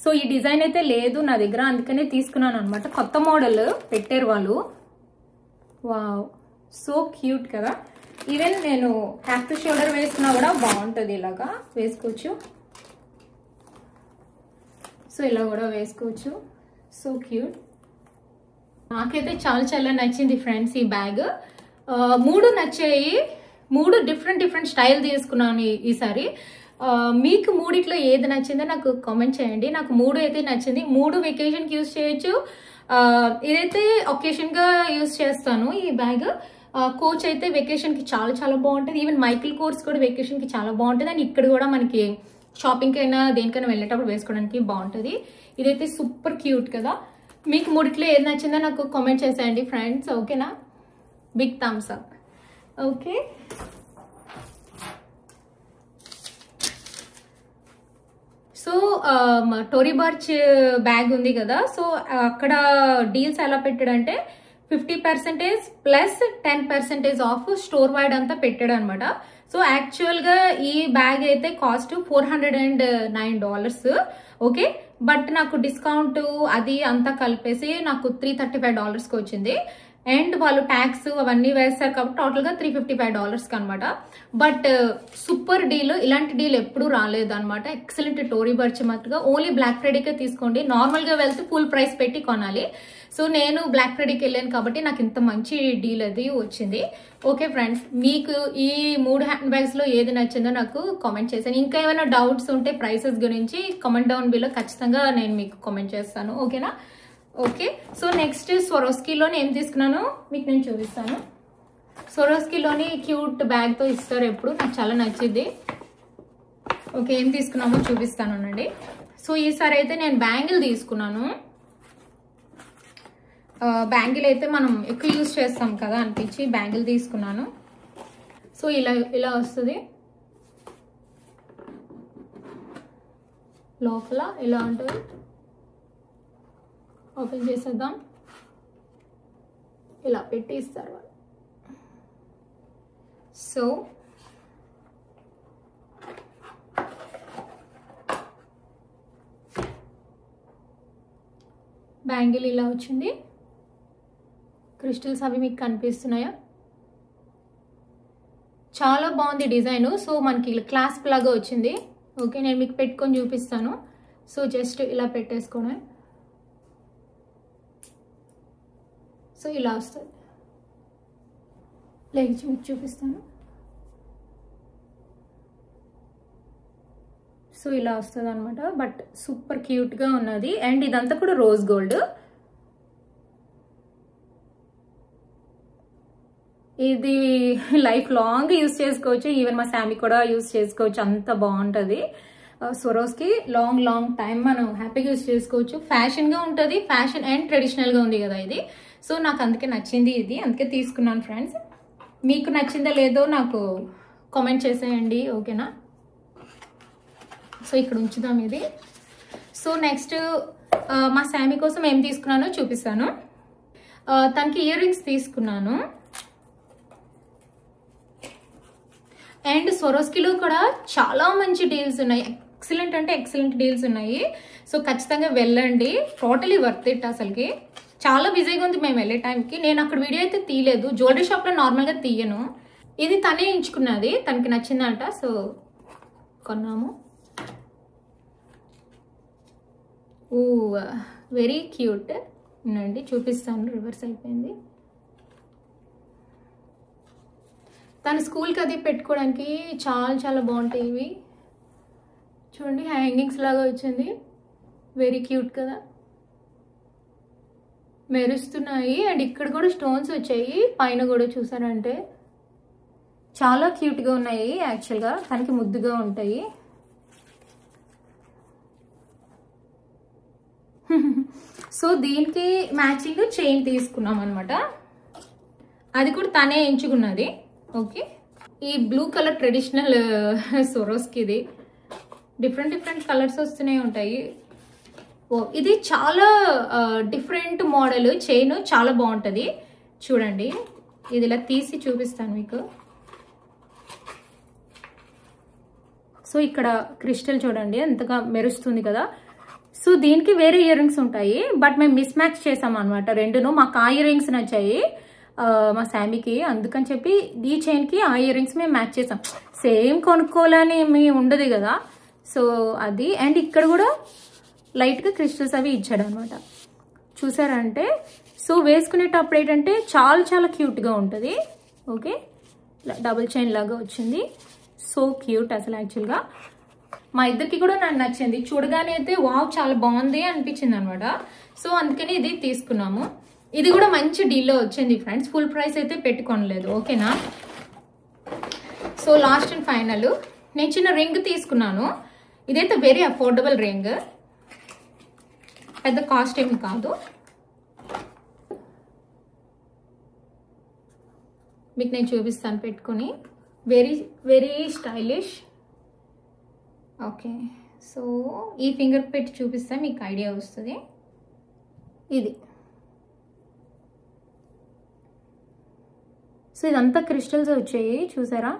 సో ఈ డిజైన్ అయితే లేదు నా దగ్గర, అందుకనే తీసుకున్నాను అనమాట. కొత్త మోడల్ పెట్టారు వాళ్ళు. వావ్, సో క్యూట్ కదా. ఈవెన్ నేను హ్యాఫ్ టు షోల్డర్ వేసుకున్నా కూడా బాగుంటుంది, ఇలాగా వేసుకోవచ్చు. సో ఇలా కూడా వేసుకోవచ్చు. So cute. నాకైతే చాలా చాలా నచ్చింది ఫ్రెండ్స్ ఈ బ్యాగ్. 3 నచ్చాయి. 3 డిఫరెంట్ స్టైల్ తీసుకున్నాను ఈసారి. మీకు 3 ఏది నచ్చిందో నాకు కామెంట్ చేయండి. నాకు 3 అయితే నచ్చింది. 3 వెకేషన్కి యూజ్ చేయొచ్చు. ఇదైతే ఒకేషన్గా యూజ్ చేస్తాను ఈ బ్యాగ్. కోచ్ అయితే వెకేషన్కి చాలా చాలా బాగుంటుంది. ఈవెన్ మైకిల్ కోర్స్ కూడా వెకేషన్కి చాలా బాగుంటుంది. అండ్ ఇక్కడ కూడా మనకి షాపింగ్కి అయినా దేనికైనా వెళ్ళేటప్పుడు వేసుకోవడానికి బాగుంటుంది. ఇదైతే సూపర్ క్యూట్ కదా. మీకు 3 ఏది నచ్చిందో నాకు కామెంట్ చేసేయండి ఫ్రెండ్స్, ఓకేనా. Big thumbs up. Okay, so Tory Burch bag ఉంది కదా. సో అక్కడ డీల్స్ ఎలా పెట్టాడంటే 50% ప్లస్ 10% ఆఫ్ స్టోర్ వైడ్ అంతా పెట్టాడు అనమాట. సో యాక్చువల్గా ఈ బ్యాగ్ అయితే కాస్ట్ $409. ఓకే, బట్ నాకు డిస్కౌంట్ అది అంతా కలిపేసి నాకు $335కి వచ్చింది. అండ్ వాళ్ళు ట్యాక్స్ అవన్నీ వేస్తారు కాబట్టి టోటల్గా $355 అనమాట. బట్ సూపర్ డీల్, ఇలాంటి డీల్ ఎప్పుడూ రాలేదు అనమాట. ఎక్సలెంట్ టోరీ బర్చ్ మాత్రగా. ఓన్లీ బ్లాక్ ఫ్రైడేకే తీసుకోండి. నార్మల్గా వెళ్తే ఫుల్ ప్రైస్ పెట్టి కొనాలి. సో నేను బ్లాక్ ఫ్రైడేకి వెళ్ళాను కాబట్టి నాకు ఇంత మంచి డీల్ అది వచ్చింది. ఓకే ఫ్రెండ్స్, మీకు ఈ 3 హ్యాండ్ బ్యాగ్స్లో ఏది నచ్చిందో నాకు కామెంట్ చేశాను. ఇంకా ఏమైనా డౌట్స్ ఉంటే ప్రైసెస్ గురించి కామెంట్ డౌన్ బిలో ఖచ్చితంగా నేను మీకు కామెంట్ చేస్తాను, ఓకేనా. ఓకే, సో నెక్స్ట్ స్వరోస్కీలోని ఏం తీసుకున్నానో మీకు నేను చూపిస్తాను. స్వరోస్కీలోని క్యూట్ బ్యాగ్తో ఇస్తారు ఎప్పుడు, నాకు చాలా నచ్చింది. ఓకే, ఏం తీసుకున్నామో చూపిస్తాను అనండి. సో ఈసారి అయితే నేను బ్యాంగిల్ తీసుకున్నాను. బ్యాంగిల్ అయితే మనం ఎక్కువ యూజ్ చేస్తాం కదా అనిపించి బ్యాంగిల్ తీసుకున్నాను. సో ఇలా వస్తుంది. లోపల ఇలా ఉంటుంది. ఓపెన్ చేసేద్దాం. ఇలా పెట్టి ఇస్తారు వాళ్ళు. సో బ్యాంగిల్ ఇలా వచ్చింది. క్రిస్టల్స్ అవి మీకు కనిపిస్తున్నాయా? చాలా బాగుంది డిజైన్. సో మనకి ఇలా క్లాస్ప్ లాగా వచ్చింది. ఓకే, నేను మీకు పెట్టుకొని చూపిస్తాను. సో జస్ట్ ఇలా పెట్టేసుకోవడమే. సో ఇలా వస్తుంది. లెగ్స్ మీకు చూపిస్తాను. సో ఇలా వస్తుంది అనమాట. బట్ సూపర్ క్యూట్గా ఉన్నది. అండ్ ఇదంతా కూడా రోజ్ గోల్డ్. ఇది లైఫ్ లాంగ్ యూజ్ చేసుకోవచ్చు. ఈవెన్ మా శామీ కూడా యూజ్ చేసుకోవచ్చు, అంత బాగుంటుంది. స్వరోస్కి లాంగ్ టైం మనం హ్యాపీగా యూజ్ చేసుకోవచ్చు. ఫ్యాషన్గా ఉంటుంది, ఫ్యాషన్ అండ్ ట్రెడిషనల్గా ఉంది కదా ఇది. సో నాకు అందుకే నచ్చింది ఇది, అందుకే తీసుకున్నాను ఫ్రెండ్స్. మీకు నచ్చిందో లేదో నాకు కామెంట్ చేసేయండి, ఓకేనా. సో ఇక్కడ ఉంచుదాం ఇది. సో నెక్స్ట్ మా శామీ కోసం ఏం తీసుకున్నానో చూపిస్తాను. తనకి ఇయర్ రింగ్స్ తీసుకున్నాను. అండ్ స్వరోస్కీలో కూడా చాలా మంచి డీల్స్ ఉన్నాయి. ఎక్సలెంట్ అంటే ఎక్సలెంట్ డీల్స్ ఉన్నాయి. సో ఖచ్చితంగా వెళ్ళండి, టోటలీ వర్త్ ఇట్. అసలుకి చాలా బిజీగా ఉంది మేము వెళ్ళే టైంకి. నేను అక్కడ వీడియో అయితే తీయలేదు, జ్యువెలరీ షాప్లో నార్మల్గా తీయను. ఇది తనే ఎంచుకున్నది, తనకి నచ్చిందంట. సో కొన్నాము. ఓ వెరీ క్యూట్, ఉండండి చూపిస్తాను. రివర్స్ అయిపోయింది. తన స్కూల్కి అది పెట్టుకోవడానికి చాలా చాలా బాగుంటాయి ఇవి. చూడండి హ్యాంగింగ్స్ లాగా వచ్చింది. వెరీ క్యూట్ కదా, మెరుస్తున్నాయి. అండ్ ఇక్కడ కూడా స్టోన్స్ వచ్చాయి పైన కూడా. చూసారంటే చాలా క్యూట్గా ఉన్నాయి. యాక్చువల్గా తనకి ముద్దుగా ఉంటాయి. సో దీనికి మ్యాచింగ్ చైన్ తీసుకున్నాం అనమాట. అది కూడా తనే ఎంచుకున్నది. ఓకే, ఈ బ్లూ కలర్ ట్రెడిషనల్ సొరోస్కి ఇది డిఫరెంట్ డిఫరెంట్ కలర్స్ వస్తూనే ఉంటాయి. ఓ ఇది చాలా డిఫరెంట్ మోడల్ చైన్, చాలా బాగుంటుంది. చూడండి ఇది ఇలా తీసి చూపిస్తాను మీకు. సో ఇక్కడ క్రిస్టల్ చూడండి ఎంతగా మెరుస్తుంది కదా. సో దీనికి వేరే ఇయర్ రింగ్స్ ఉంటాయి, బట్ మేము మిస్ మ్యాచ్ చేసాం అనమాట రెండును. మాకు ఆ ఇయర్ రింగ్స్ నచ్చాయి మా శామీకి, అందుకని చెప్పి ఈ చైన్కి ఆ ఇయర్ రింగ్స్ మేము మ్యాచ్ చేసాం. సేమ్ కొనుక్కోవాలని ఏమి ఉండదు కదా. సో అది. అండ్ ఇక్కడ కూడా లైట్గా క్రిస్టల్స్ అవి ఇచ్చాడు అనమాట. చూసారంటే సో వేసుకునేటప్పుడు ఏంటంటే చాలా చాలా క్యూట్గా ఉంటుంది. ఓకే, డబుల్ చైన్ లాగా వచ్చింది. సో క్యూట్ అసలు. యాక్చువల్గా మా ఇద్దరికి కూడా నాకు నచ్చింది. చూడగానే అయితే వావ్ చాలా బాగుంది అనిపించింది అనమాట. సో అందుకని ఇది తీసుకున్నాము. ఇది కూడా మంచి డీల్లో వచ్చింది ఫ్రెండ్స్. ఫుల్ ప్రైస్ అయితే పెట్టుకోనలేదు. ఓకేనా. సో లాస్ట్ అండ్ ఫైనల్ నేను చిన్న రింగ్ తీసుకున్నాను. ఇదైతే వెరీ అఫోర్డబుల్ రింగ్, పెద్ద కాస్ట్ ఏమి కాదు. మీకు నేను చూపిస్తాను పెట్టుకొని. Very very stylish. Okay, so ఈ ఫింగర్ పెట్టి చూపిస్తే మీకు ఐడియా వస్తుంది. ఇది సో ఇదంతా క్రిస్టల్స్ వచ్చాయి చూసారా.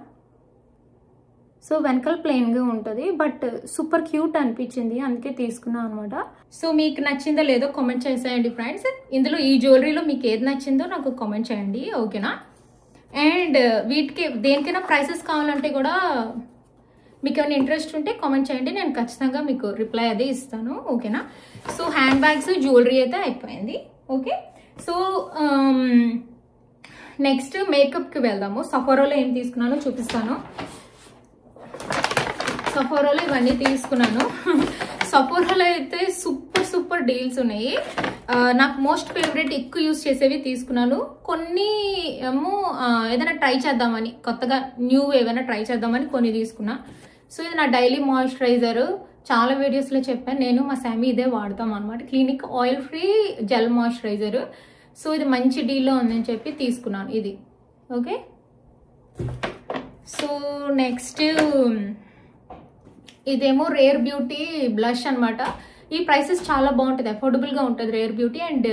సో వెనకాల ప్లెయిన్గా ఉంటుంది, బట్ సూపర్ క్యూట్ అనిపించింది, అందుకే తీసుకున్నాను అనమాట. సో మీకు నచ్చిందో లేదో కామెంట్ చేసేయండి ఫ్రెండ్స్. ఇందులో ఈ జ్యువెలరీలో మీకు ఏది నచ్చిందో నాకు కామెంట్ చేయండి. ఓకేనా. అండ్ వీటికి దేనికైనా ప్రైసెస్ కావాలంటే కూడా మీకు ఏమైనా ఇంట్రెస్ట్ ఉంటే కామెంట్ చేయండి, నేను ఖచ్చితంగా మీకు రిప్లై అదే ఇస్తాను. ఓకేనా. సో హ్యాండ్ బ్యాగ్స్ జ్యువెలరీ అయితే అయిపోయింది. ఓకే, సో నెక్స్ట్ మేకప్కి వెళ్దాము. సఫారాలో ఏం తీసుకున్నానో చూపిస్తాను. సఫారాలో ఇవన్నీ తీసుకున్నాను. సఫారాలో అయితే సూపర్ సూపర్ డీల్స్ ఉన్నాయి. నాకు మోస్ట్ ఫేవరెట్ ఎక్కువ యూజ్ చేసేవి తీసుకున్నాను. కొన్ని ఏమో ఏదైనా ట్రై చేద్దామని, కొత్తగా న్యూ ఏమైనా ట్రై చేద్దామని కొన్ని తీసుకున్నా. సో ఇది నా డైలీ మాయిశ్చరైజర్. చాలా వీడియోస్లో చెప్పాను, నేను మా శామీ ఇదే వాడతాం అనమాట. Clinic oil free gel moisturiser. So ఇది మంచి డీల్లో ఉందని చెప్పి తీసుకున్నాను ఇది. ఓకే, సో నెక్స్ట్ ఇదేమో రేర్ బ్యూటీ బ్లష్ అనమాట. ఈ ప్రైసెస్ చాలా బాగుంటుంది, అఫోర్డబుల్గా ఉంటుంది రేర్ బ్యూటీ. అండ్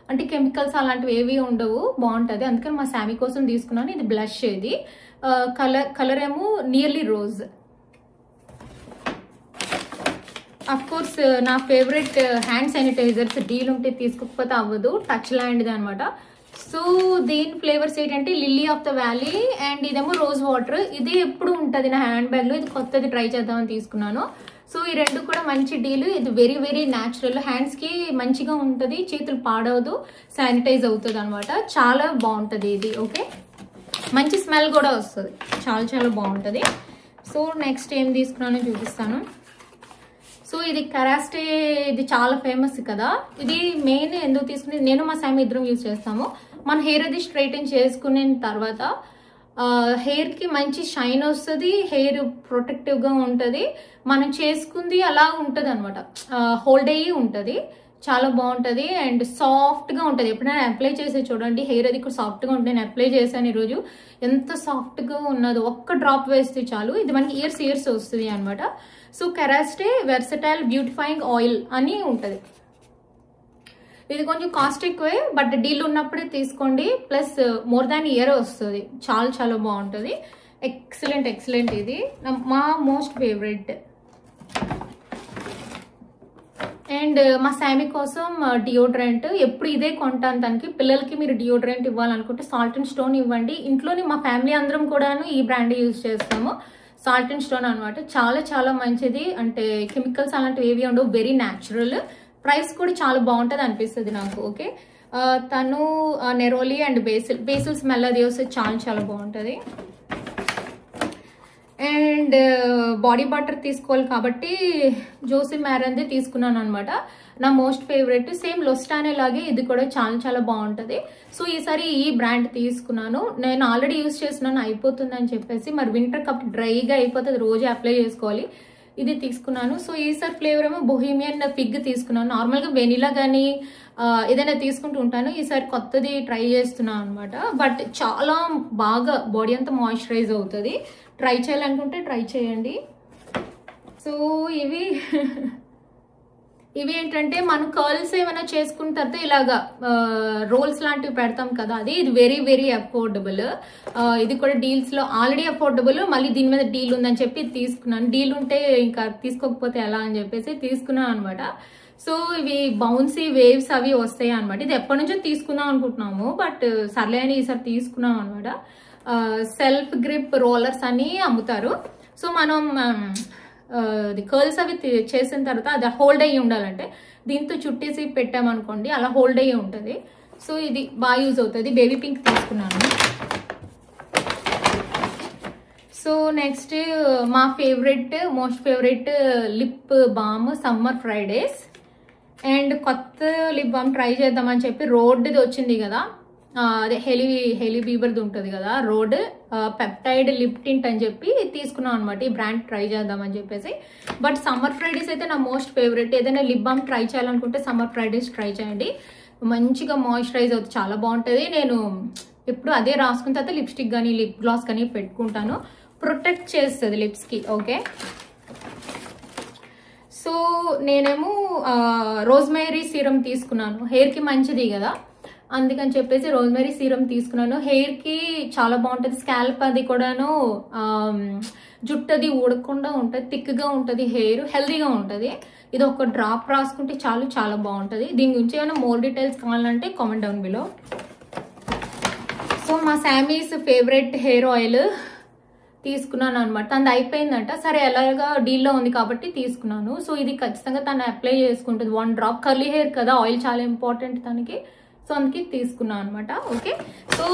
అంటే కెమికల్స్ అలాంటివి ఏవి ఉండవు, బాగుంటుంది. అందుకని మా శామీ కోసం తీసుకున్నాను. ఇది బ్లష్. ఇది కలర్ ఏమో నియర్లీ రోజ్. అఫ్ కోర్స్ నా ఫేవరెట్ హ్యాండ్ శానిటైజర్స్ డీల్ ఉంటే తీసుకోకపోతే అవ్వదు, టచ్ ల్యాండ్ది అనమాట. సో దీని ఫ్లేవర్స్ ఏంటంటే lily of the valley and ఇదేమో రోజ్ వాటర్. ఇది ఎప్పుడు ఉంటుంది నా హ్యాండ్ బ్యాగ్లో. ఇది కొత్తది ట్రై చేద్దామని తీసుకున్నాను. సో ఈ రెండు కూడా మంచి డీల్. ఇది వెరీ వెరీ న్యాచురల్, హ్యాండ్స్కి మంచిగా ఉంటుంది, చేతులు పాడవదు, శానిటైజ్ అవుతుంది అనమాట. చాలా బాగుంటుంది ఇది. ఓకే, మంచి స్మెల్ కూడా వస్తుంది, చాలా చాలా బాగుంటుంది. సో నెక్స్ట్ ఏం తీసుకున్నానో చూపిస్తాను. సో ఇది కెరాస్టే, ఇది చాలా ఫేమస్ కదా. ఇది మెయిన్ ఎందుకు తీసుకుని, నేను మా శామీ ఇద్దరం యూజ్ చేస్తాము. మన హెయిర్ అది స్ట్రైటన్ చేసుకున్న తర్వాత హెయిర్కి మంచి షైన్ వస్తుంది, హెయిర్ ప్రొటెక్టివ్గా ఉంటుంది, మనం చేసుకుంది అలా ఉంటుంది అనమాట, హోల్డ్ అయ్యి ఉంటుంది, చాలా బాగుంటుంది. అండ్ సాఫ్ట్గా ఉంటుంది. ఎప్పుడైనా అప్లై చేసి చూడండి, హెయిర్ అది కూడా సాఫ్ట్గా ఉంటుంది. నేను అప్లై చేశాను ఈరోజు, ఎంత సాఫ్ట్గా ఉన్నదో. ఒక్క డ్రాప్ వేస్తే చాలు. ఇది మనకి ఇయర్స్ వస్తుంది అనమాట. సో కెరాస్టే వెర్సటైల్ బ్యూటిఫైయింగ్ ఆయిల్ అని ఉంటుంది. ఇది కొంచెం కాస్ట్ ఎక్కువే, బట్ డీల్ ఉన్నప్పుడే తీసుకోండి. ప్లస్ మోర్ దాన్ ఇయర్ వస్తుంది, చాలా చాలా బాగుంటుంది. Excellent excellent. ఇది మా మోస్ట్ ఫేవరెట్. అండ్ మా శామీ కోసం డియోడ్రెంట్ ఎప్పుడు ఇదే కొంటాను తనకి. పిల్లలకి మీరు డియోడ్రెంట్ ఇవ్వాలనుకుంటే సాల్ట్ అండ్ స్టోన్ ఇవ్వండి. ఇంట్లోని మా ఫ్యామిలీ అందరం కూడాను ఈ బ్రాండ్ యూజ్ చేస్తాము, సాల్ట్ అండ్ స్టోన్ అనమాట. చాలా చాలా మంచిది, అంటే కెమికల్స్ అలాంటివి ఏవి ఉండవు, వెరీ న్యాచురల్. ప్రైస్ కూడా చాలా బాగుంటుంది అనిపిస్తుంది నాకు. ఓకే, తను నెరోలి అండ్ బేసిల్ స్మెల్ అది వస్తే చాలా చాలా బాగుంటుంది. అండ్ బాడీ బటర్ తీసుకోవాలి కాబట్టి జోసి మ్యారంది తీసుకున్నాను అనమాట. నా మోస్ట్ ఫేవరెట్, సేమ్ లొస్టానే లాగే ఇది కూడా చాలా చాలా బాగుంటుంది. సో ఈసారి ఈ బ్రాండ్ తీసుకున్నాను. నేను ఆల్రెడీ యూజ్ చేస్తున్నాను, అయిపోతుంది అని చెప్పేసి, మరి వింటర్ కప్ డ్రైగా అయిపోతుంది, రోజు అప్లై చేసుకోవాలి. ఇది తీసుకున్నాను. సో ఈసారి ఫ్లేవర్ ఏమో బొహీమియన్ ఫిగ్ తీసుకున్నాను. నార్మల్గా వెనిలా కానీ ఏదైనా తీసుకుంటూ ఉంటాను, ఈసారి కొత్తది ట్రై చేస్తున్నాను అనమాట. బట్ చాలా బాగా బాడీ అంతా మాయిశ్చరైజ్ అవుతుంది. ట్రై చేయాలనుకుంటే ట్రై చేయండి. సో ఇవి ఏంటంటే మనం కర్ల్స్ ఏమైనా చేసుకున్న తర్వాత ఇలాగా రోల్స్ లాంటివి పెడతాం కదా, అది ఇది వెరీ వెరీ అఫోర్డబుల్. ఇది కూడా డీల్స్ లో ఆల్రెడీ అఫోర్డబుల్, మళ్ళీ దీని మీద డీల్ ఉందని చెప్పి తీసుకున్నాను. డీల్ ఉంటే ఇంకా తీసుకోకపోతే ఎలా అని చెప్పేసి తీసుకున్నాను అనమాట. సో ఇవి బౌన్సీ వేవ్స్ అవి వస్తాయి అనమాట. ఇది ఎప్పటి నుంచో తీసుకుందాం అనుకుంటున్నాము, బట్ సర్లే అని ఈసారి తీసుకున్నాం అనమాట. సెల్ఫ్ గ్రిప్ రోలర్స్ అని అమ్ముతారు. సో మనం కర్ల్స్ అవి చేసిన తర్వాత అది హోల్డ్ అయ్యి ఉండాలంటే దీంతో చుట్టేసి పెట్టామనుకోండి, అలా హోల్డ్ అయ్యి ఉంటుంది. సో ఇది బాగా యూజ్ అవుతుంది. బేబీ పింక్ తీసుకున్నాను. సో నెక్స్ట్ మా most favourite lip balm summer Fridays. And కొత్త లిప్ బామ్ ట్రై చేద్దామని చెప్పి రోడ్ది వచ్చింది కదా, అదే హెలీ బీబర్ది ఉంటుంది కదా రోడ్ పెప్టైడ్ లిప్ టింట్ అని చెప్పి తీసుకున్నాం అనమాట. ఈ బ్రాండ్ ట్రై చేద్దామని చెప్పేసి. బట్ సమ్మర్ ఫ్రైడేస్ అయితే నా మోస్ట్ ఫేవరెట్. ఏదైనా లిప్ బామ్ ట్రై చేయాలనుకుంటే సమ్మర్ ఫ్రైడేస్ ట్రై చేయండి. మంచిగా మాయిశ్చరైజ్ అవుతుంది, చాలా బాగుంటుంది. నేను ఎప్పుడు అదే రాసుకున్న తర్వాత లిప్స్టిక్ కానీ లిప్ గ్లాస్ కానీ పెట్టుకుంటాను. ప్రొటెక్ట్ చేస్తుంది లిప్స్కి. ఓకే, సో నేనేమో రోజ్మేరీ సీరం తీసుకున్నాను. హెయిర్కి మంచిది కదా, అందుకని చెప్పేసి రోజ్మేరీ సీరం తీసుకున్నాను. హెయిర్కి చాలా బాగుంటుంది. స్కాల్ప్ అది కూడాను జుట్టు అది ఊడకుండా ఉంటుంది, థిక్గా ఉంటుంది, హెయిర్ హెల్దీగా ఉంటుంది. ఇది ఒక డ్రాప్ రాసుకుంటే చాలు, చాలా బాగుంటుంది. దీని గురించి ఏమైనా మోర్ డీటెయిల్స్ కావాలంటే కామెంట్ డౌన్ బిలో. సో మా శామీస్ ఫేవరెట్ హెయిర్ ఆయిల్ తీసుకున్నాను అనమాట. తనది అయిపోయిందంట, సరే ఎలాగా డీల్లో ఉంది కాబట్టి తీసుకున్నాను. సో ఇది ఖచ్చితంగా తను అప్లై చేసుకుంటుంది 1 డ్రాప్. కర్లీ హెయిర్ కదా, ఆయిల్ చాలా ఇంపార్టెంట్ తనకి. సో అందుకే తీసుకున్నాను అనమాట. ఓకే, సో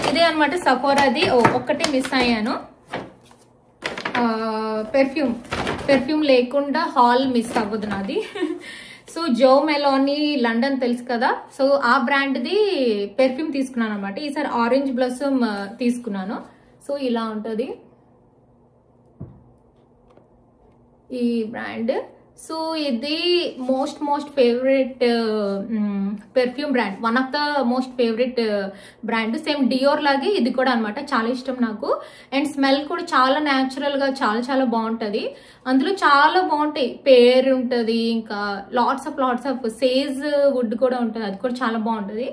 ఇదే అనమాట సఫోరాది. ఒక్కటే మిస్ అయ్యాను, పెర్ఫ్యూమ్ లేకుండా హాల్ మిస్ అవ్వదు నాది. సో జో మెలోనీ లండన్ తెలుసు కదా, సో ఆ బ్రాండ్ది పెర్ఫ్యూమ్ తీసుకున్నాను అనమాట. ఈసారి ఆరెంజ్ బ్లస్సమ్ తీసుకున్నాను. సో ఇలా ఉంటుంది ఈ బ్రాండ్. సో ఇది most favourite perfume brand, one of the most favourite brand. Same Dior లాగే ఇది కూడా అనమాట, చాలా ఇష్టం నాకు. అండ్ స్మెల్ కూడా చాలా న్యాచురల్గా చాలా చాలా బాగుంటుంది. అందులో చాలా బాగుంటాయి, పేర్ ఉంటుంది, ఇంకా లాట్స్ ఆఫ్ సేజ్ వుడ్ కూడా ఉంటుంది, అది కూడా చాలా బాగుంటుంది.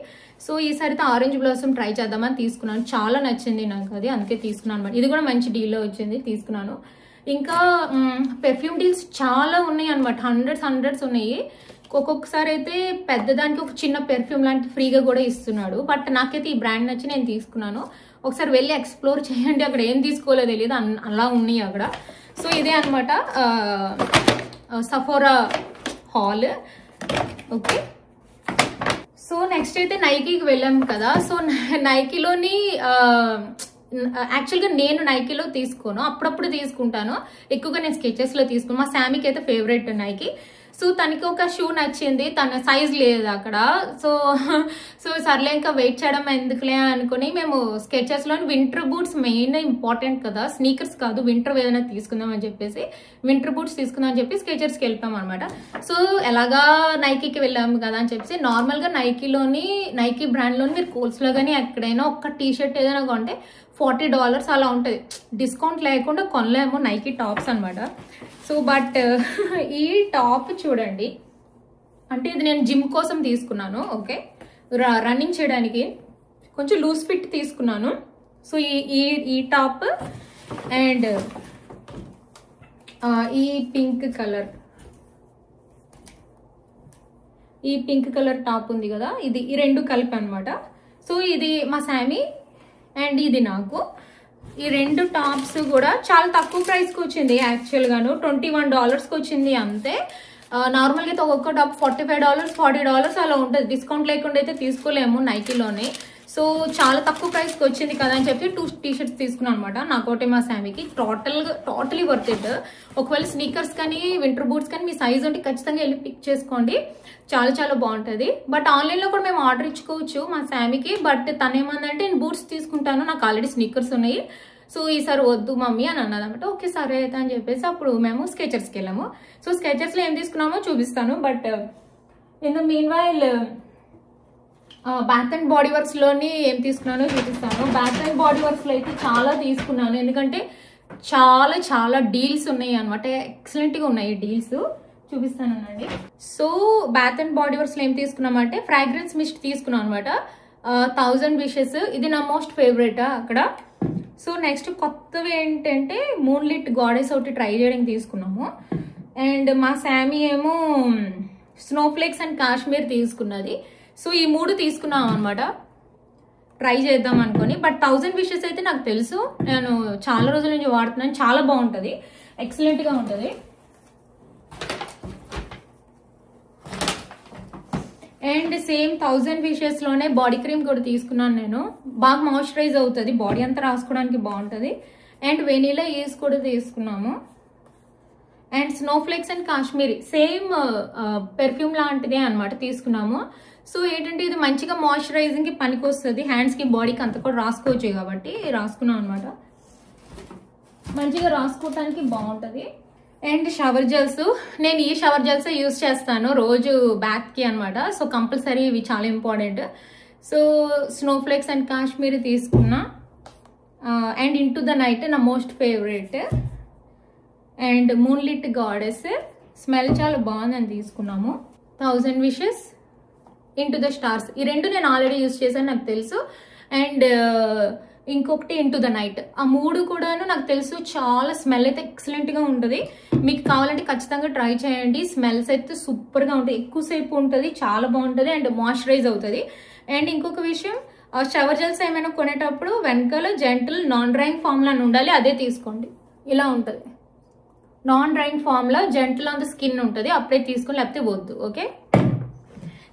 సో ఈసారితో ఆరెంజ్ బ్లాసమ్ ట్రై చేద్దామని తీసుకున్నాను. చాలా నచ్చింది నాకు అది, అందుకే తీసుకున్నాను అనమాట. ఇది కూడా మంచి డీల్లో వచ్చింది, తీసుకున్నాను. ఇంకా పెర్ఫ్యూమ్ డీల్స్ చాలా ఉన్నాయి అనమాట, హండ్రెడ్స్ ఉన్నాయి. ఒక్కొక్కసారి అయితే పెద్దదానికి ఒక చిన్న పెర్ఫ్యూమ్ లాంటి ఫ్రీగా కూడా ఇస్తున్నాడు. బట్ నాకైతే ఈ బ్రాండ్ నచ్చి నేను తీసుకున్నాను. ఒకసారి వెళ్ళి ఎక్స్ప్లోర్ చేయండి, అక్కడ ఏం తీసుకోలేదో తెలియదు, అలా ఉన్నాయి అక్కడ. సో ఇదే అనమాట సఫోరా హాల్. ఓకే, సో నెక్స్ట్ అయితే నైకీకి వెళ్ళాము కదా. సో నైకీలోని యాక్చువల్గా నేను నైకీలో తీసుకోను, అప్పుడప్పుడు తీసుకుంటాను. ఎక్కువగా నేను స్కెచెస్లో తీసుకున్నాను. మా శామీకి అయితే ఫేవరెట్ నైకీ. సో తనకి ఒక షూ నచ్చింది, తన సైజ్ లేదు అక్కడ. సో సర్లే ఇంకా వెయిట్ చేయడం ఎందుకులే అనుకుని మేము స్కెచెస్లోని వింటర్ బూట్స్ మెయిన్ ఇంపార్టెంట్ కదా, స్నీకర్స్ కాదు, వింటర్ ఏదైనా తీసుకుందాం అని చెప్పేసి వింటర్ బూట్స్ తీసుకుందాం అని చెప్పి స్కెచర్స్కి వెళ్తాం అనమాట. సో ఎలాగా నైకీకి వెళ్ళాము కదా అని చెప్పేసి నార్మల్గా నైకీ బ్రాండ్లోని మీరు కోల్స్లో కానీ ఎక్కడైనా ఒక్క టీ షర్ట్ ఏదైనా కొంటే $40 అలా ఉంటుంది. డిస్కౌంట్ లేకుండా కొనలేము నైకీ టాప్స్ అనమాట. సో బట్ ఈ టాప్ చూడండి, అంటే ఇది నేను జిమ్ కోసం తీసుకున్నాను. ఓకే, రన్నింగ్ చేయడానికి కొంచెం లూజ్ ఫిట్ తీసుకున్నాను. సో ఈ టాప్ అండ్ ఈ పింక్ కలర్ టాప్ ఉంది కదా, ఈ రెండు కలిపి అనమాట. సో ఇది మా శామీ అండ్ ఇది నాకు. ఈ రెండు టాప్స్ కూడా చాలా తక్కువ ప్రైస్కి వచ్చింది. యాక్చువల్గాను $21కి వచ్చింది అంతే. నార్మల్గా అయితే ఒక్కొక్క టాప్ $45 $40 అలా ఉంటుంది. డిస్కౌంట్ లేకుండా అయితే తీసుకోలేము నైకీలోనే. సో చాలా తక్కువ ప్రైస్కి వచ్చింది కదా అని చెప్పి 2 టీ-షర్ట్స్ తీసుకున్నాను అనమాట. నాకోటి మా శామీకి టోటలీ వర్త్ ఇట్. ఒకవేళ స్నీకర్స్ కానీ వింటర్ బూట్స్ కానీ మీ సైజ్ ఉంటే ఖచ్చితంగా వెళ్ళి పిక్ చేసుకోండి, చాలా చాలా బాగుంటుంది. బట్ ఆన్లైన్లో కూడా మేము ఆర్డర్ ఇచ్చుకోవచ్చు మా శామీకి. బట్ తను ఏమందంటే నేను బూట్స్ తీసుకుంటాను, నాకు ఆల్రెడీ స్నీకర్స్ ఉన్నాయి, సో ఈసారి వద్దు మమ్మీ అని అన్నది అనమాట. ఓకే సరే అయితే అని చెప్పేసి అప్పుడు మేము స్కెచర్స్కి వెళ్ళాము. సో స్కెచర్స్లో ఏం తీసుకున్నామో చూపిస్తాను. But in the meanwhile bath and body works లోని ఏం తీసుకున్నానో చూపిస్తాను. బాత్ అండ్ బాడీ వర్క్స్ లో అయితే చాలా తీసుకున్నాను, ఎందుకంటే చాలా చాలా డీల్స్ ఉన్నాయి అనమాట. ఎక్సలెంట్ గా ఉన్నాయి డీల్స్, చూపిస్తానండి. So bath and body works లో ఏం తీసుకున్నామంటే ఫ్రాగ్రెన్స్ మిస్ట్ తీసుకున్నాం అనమాట. 1000 Wishes, ఇది నా మోస్ట్ ఫేవరెట్ అక్కడ. సో నెక్స్ట్ కొత్తవి ఏంటంటే మూన్లిట్ గాడెస్ ఒకటి ట్రై చేయడానికి తీసుకున్నాము. అండ్ మా శామీ ఏమో స్నోఫ్లేక్స్ అండ్ కాశ్మీర్ తీసుకున్నది. సో ఈ 3 తీసుకున్నాం అనమాట ట్రై చేద్దాం అనుకొని. బట్ 1000 Wishes అయితే నాకు తెలుసు, నేను చాలా రోజుల నుంచి వాడుతున్నాను, చాలా బాగుంటుంది, ఎక్సలెంట్గా ఉంటుంది. అండ్ సేమ్ 1000 Wishes లోనే బాడీ క్రీమ్ కూడా తీసుకున్నాను నేను. బాగా మాయిశ్చరైజ్ అవుతుంది, బాడీ అంతా రాసుకోవడానికి బాగుంటుంది. అండ్ వెనీలా ఈజ్ కూడా తీసుకున్నాము. And snowflakes and cashmere same perfume లాంటిదే అనమాట తీసుకున్నాము. సో ఏంటంటే ఇది మంచిగా మాయిశ్చరైజింగ్ కి పనికి వస్తుంది, హ్యాండ్స్ కి బాడీకి అంతా కూడా రాసుకోవచ్చు కాబట్టి రాసుకున్నాం అనమాట. మంచిగా రాసుకోవటానికి బాగుంటుంది. అండ్ షవర్ జెల్స్, నేను ఈ షవర్ జెల్స్ యూజ్ చేస్తాను రోజు బ్యాక్ కి అనమాట. సో కంపల్సరీ ఇవి చాలా important. So snowflakes and Kashmiri తీసుకున్నా. అండ్ ఇంటూ ద నైట్ నా most favourite. And మూన్లిట్ goddess smell చాలా బాగుందని తీసుకున్నాము. 1000 Wishes, ఇంటూ ద స్టార్స్, ఈ 2 నేను ఆల్రెడీ యూజ్ చేశాను, నాకు తెలుసు. అండ్ ఇంకొకటి ఇంటూ ద నైట్, ఆ 3 కూడాను నాకు తెలుసు. చాలా స్మెల్ అయితే ఎక్సలెంట్ గా ఉంటుంది, మీకు కావాలంటే ఖచ్చితంగా ట్రై చేయండి. స్మెల్స్ అయితే సూపర్ గా ఉంటాయి, ఎక్కువసేపు ఉంటుంది, చాలా బాగుంటుంది. అండ్ మాయిశ్చరైజ్ అవుతుంది. అండ్ ఇంకొక విషయం, షవర్ జెల్స్ ఏమైనా కొనేటప్పుడు వెనకాల జెంటల్ నాన్ డ్రైయింగ్ ఫార్ములా అని ఉండాలి, అదే తీసుకోండి. ఇలా ఉంటుంది non drying formula, gentle on the skin ఉంటుంది, అప్పుడే తీసుకొని, లేకపోతే వద్దు. ఓకే,